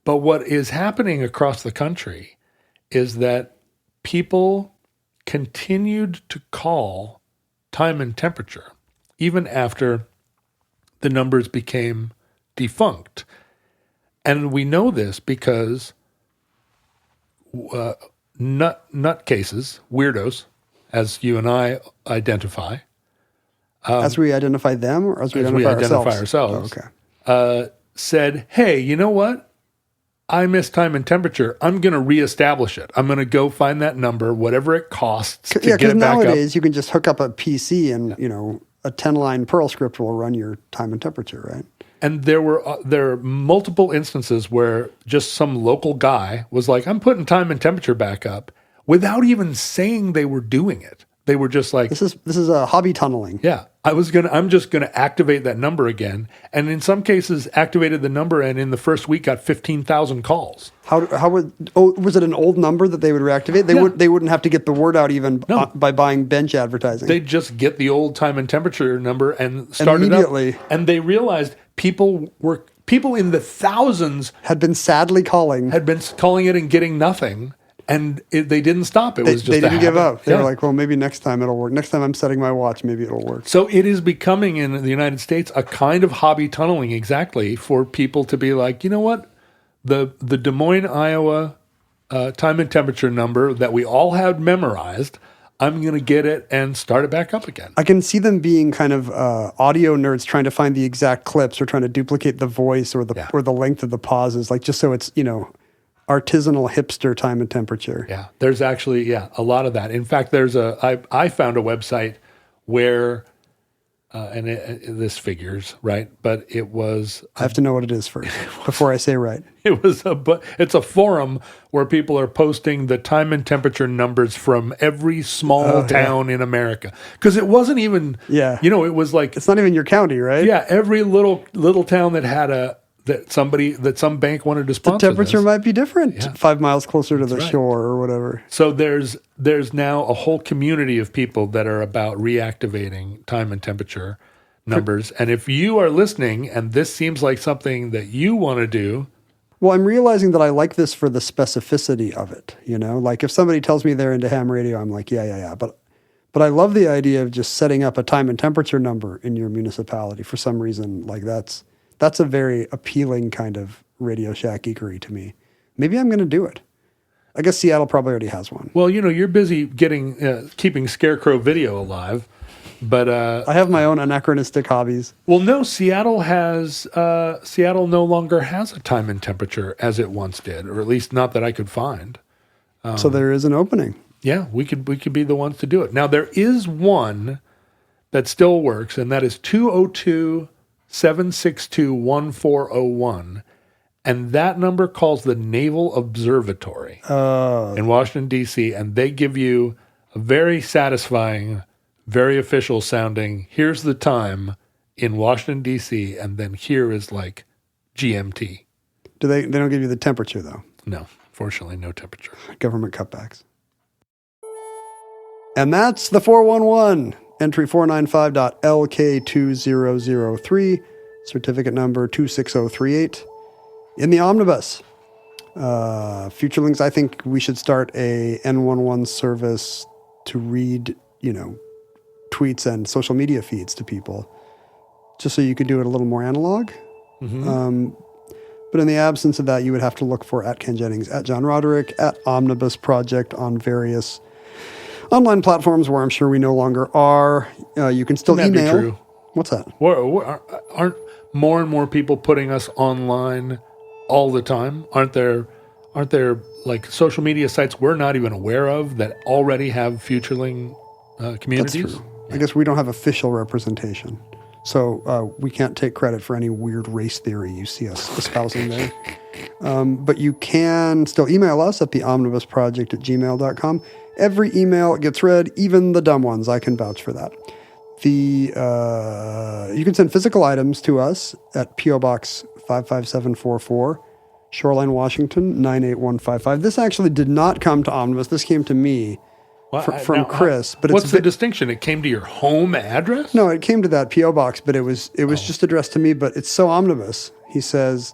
But what is happening across the country is that people continued to call time and temperature even after the numbers became defunct. And we know this because nutcases, weirdos, as you and I identify. As we identify them or as we identify ourselves? Oh, okay. Said, hey, you know what? I miss time and temperature. I'm going to reestablish it. I'm going to go find that number, whatever it costs to get it back up. Because nowadays you can just hook up a PC and, a 10-line Perl script will run your time and temperature, right? And there are multiple instances where just some local guy was like, I'm putting time and temperature back up without even saying they were doing it. They were just like, this is a hobby tunneling. Yeah. I'm just gonna activate that number again. And in some cases activated the number and in the first week got 15,000 calls. Was it an old number that they would reactivate? They wouldn't have to get the word out even by buying bench advertising. They'd just get the old time and temperature number and start immediately. It up. And they realized people in the thousands had been sadly calling it and getting nothing. And they didn't stop. They didn't give up. They were like, well, maybe next time it'll work. Next time I'm setting my watch, maybe it'll work. So it is becoming in the United States a kind of hobby tunneling exactly for people to be like, you know what? The Des Moines, Iowa time and temperature number that we all had memorized, I'm going to get it and start it back up again. I can see them being kind of audio nerds trying to find the exact clips or trying to duplicate the voice or the length of the pauses, like just so it's, artisanal hipster time and temperature. Yeah, there's actually, a lot of that. In fact, I found a website where, this figures, right? But it was... I have to know what it is first before I say right. It's a forum where people are posting the time and temperature numbers from every small town in America. Because it wasn't even, it was like... It's not even your county, right? Yeah, every little town that had some bank wanted to sponsor. The temperature might be different 5 miles closer to the shore or whatever. So there's now a whole community of people that are about reactivating time and temperature numbers. And if you are listening and this seems like something that you want to do. Well, I'm realizing that I like this for the specificity of it. Like if somebody tells me they're into ham radio, I'm like, yeah. But I love the idea of just setting up a time and temperature number in your municipality for some reason. Like that's a very appealing kind of Radio Shack geekery to me. Maybe I'm going to do it. I guess Seattle probably already has one. Well, you're busy keeping Scarecrow Video alive, But I have my own anachronistic hobbies. well, no, Seattle no longer has a time and temperature as it once did, or at least not that I could find. So there is an opening. Yeah, we could be the ones to do it. Now there is one that still works, and that is 202-762-1401. And that number calls the Naval Observatory in Washington, D.C., and they give you a very satisfying, very official sounding, here's the time in Washington, D.C., and then here is like GMT. They don't give you the temperature, though? No, fortunately, no temperature. Government cutbacks. And that's the 411, entry 495.LK2003, certificate number 26038. In the omnibus, Futurelings, I think we should start a N11 service to read, tweets and social media feeds to people, just so you could do it a little more analog. Mm-hmm. But in the absence of that, you would have to look for at Ken Jennings, at John Roderick, at Omnibus Project on various online platforms where I'm sure we no longer are. You can still Wouldn't that email. be true? What's that? Aren't more and more people putting us online all the time? Aren't there like social media sites we're not even aware of that already have Futureling communities? That's true. I guess we don't have official representation. So we can't take credit for any weird race theory you see us espousing there. But you can still email us at theomnibusproject@gmail.com. Every email gets read, even the dumb ones. I can vouch for that. You can send physical items to us at P.O. Box 55744, Shoreline, Washington, 98155. This actually did not come to Omnibus. This came to me from Chris. But what's the distinction? It came to your home address? No, it came to that P.O. Box, but it was just addressed to me, but it's so Omnibus. He says,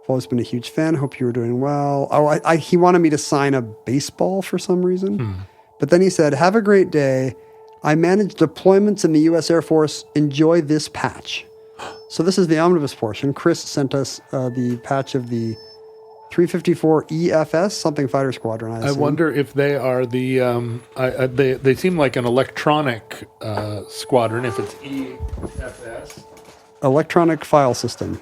I've always been a huge fan. Hope you were doing well. Oh, he wanted me to sign a baseball for some reason. But then he said, have a great day. I manage deployments in the U.S. Air Force. Enjoy this patch. So this is the Omnibus portion. Chris sent us the patch of the 354 EFS, something fighter squadron. I wonder if they are the, they seem like an electronic squadron, if it's EFS. Electronic file system.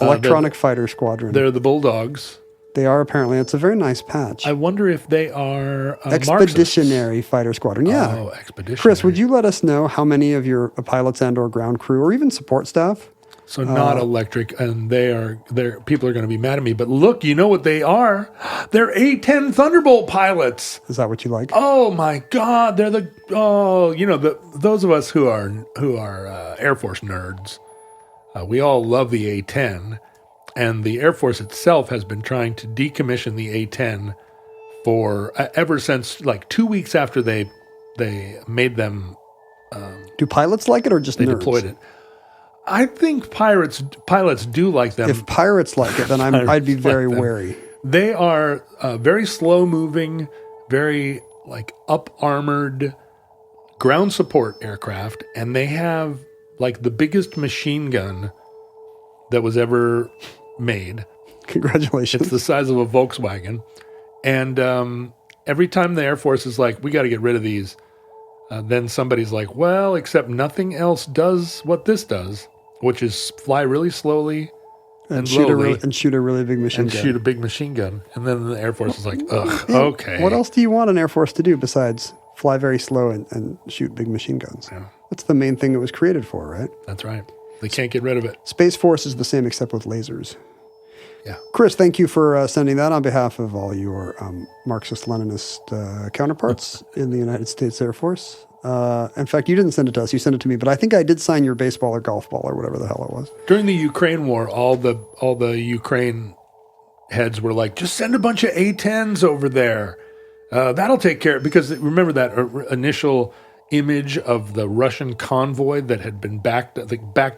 Electronic fighter squadron. They're the Bulldogs. They are apparently. It's a very nice patch. I wonder if they are Expeditionary Fighter Squadron. Yeah. Oh, expeditionary. Chris, would you let us know how many of your pilots and or ground crew or even support staff? So not electric, and they're people are going to be mad at me. But look, you know what they are? They're A-10 Thunderbolt pilots. Is that what you like? Oh my God, they're those of us who are Air Force nerds. We all love the A-10. And the Air Force itself has been trying to decommission the A-10 for ever since like 2 weeks after they made them. Do pilots like it or just they nerds? Deployed it? I think pilots do like them. If pirates like it, then I'd be very wary. They are very slow moving, very like up armored ground support aircraft, and they have like the biggest machine gun that was ever made. Congratulations. It's the size of a Volkswagen. And every time the Air Force is like, we got to get rid of these, then somebody's like, well, except nothing else does what this does, which is fly really slowly and shoot a lowly, really big machine gun. shoot a big machine gun. And then the Air Force is like, ugh, okay. What else do you want an Air Force to do besides fly very slow and shoot big machine guns? Yeah. That's the main thing it was created for, right? That's right. They can't get rid of it. Space Force is the same except with lasers. Yeah. Chris, thank you for sending that on behalf of all your Marxist-Leninist counterparts in the United States Air Force. In fact, you didn't send it to us. You sent it to me. But I think I did sign your baseball or golf ball or whatever the hell it was. During the Ukraine war, all the Ukraine heads were like, just send a bunch of A-10s over there. That'll take care of it. Because remember that initial image of the Russian convoy that had been backed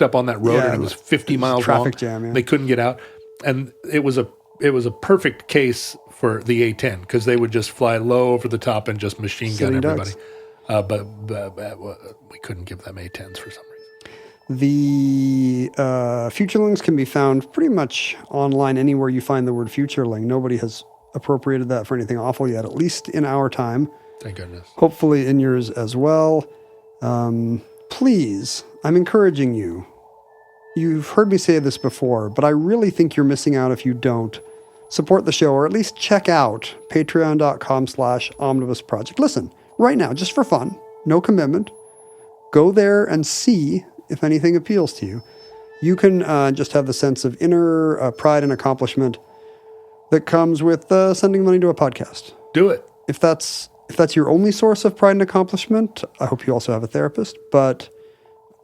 up on that road, and it was 50 miles traffic long. Jam, yeah. They couldn't get out. And it was a perfect case for the A-10 because they would just fly low over the top and just machine gun everybody. But we couldn't give them A-10s for some reason. The Futurelings can be found pretty much online anywhere you find the word Futureling. Nobody has appropriated that for anything awful yet, at least in our time. Thank goodness. Hopefully in yours as well. please, I'm encouraging you. You've heard me say this before, but I really think you're missing out if you don't support the show, or at least check out patreon.com/omnibusproject. Listen, right now, just for fun, no commitment, go there and see if anything appeals to you. You can just have the sense of inner pride and accomplishment that comes with sending money to a podcast. Do it. If that's your only source of pride and accomplishment, I hope you also have a therapist, but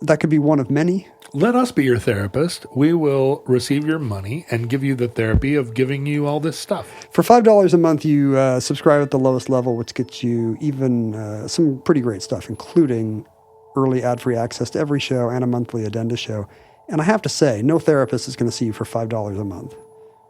that could be one of many. Let us be your therapist. We will receive your money and give you the therapy of giving you all this stuff. For $5 a month, you subscribe at the lowest level, which gets you even some pretty great stuff, including early ad-free access to every show and a monthly addenda show. And I have to say, no therapist is going to see you for $5 a month.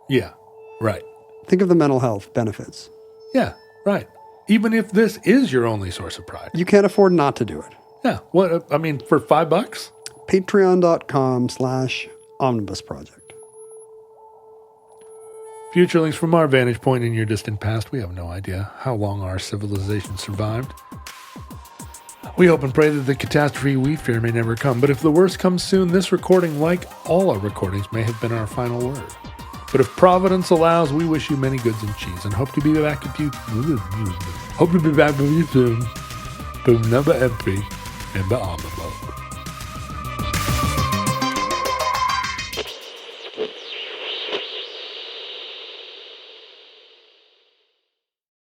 Yeah, right. Think of the mental health benefits. Yeah, right. Even if this is your only source of pride. You can't afford not to do it. Yeah. What? I mean, for $5? Patreon.com/omnibusproject. Futurelings, from our vantage point in your distant past, we have no idea how long our civilization survived. We hope and pray that the catastrophe we fear may never come, but if the worst comes soon, this recording, like all our recordings, may have been our final word. But if Providence allows, we wish you many goods and cheese, and hope to be back with you soon. From number MP and the Omnibus.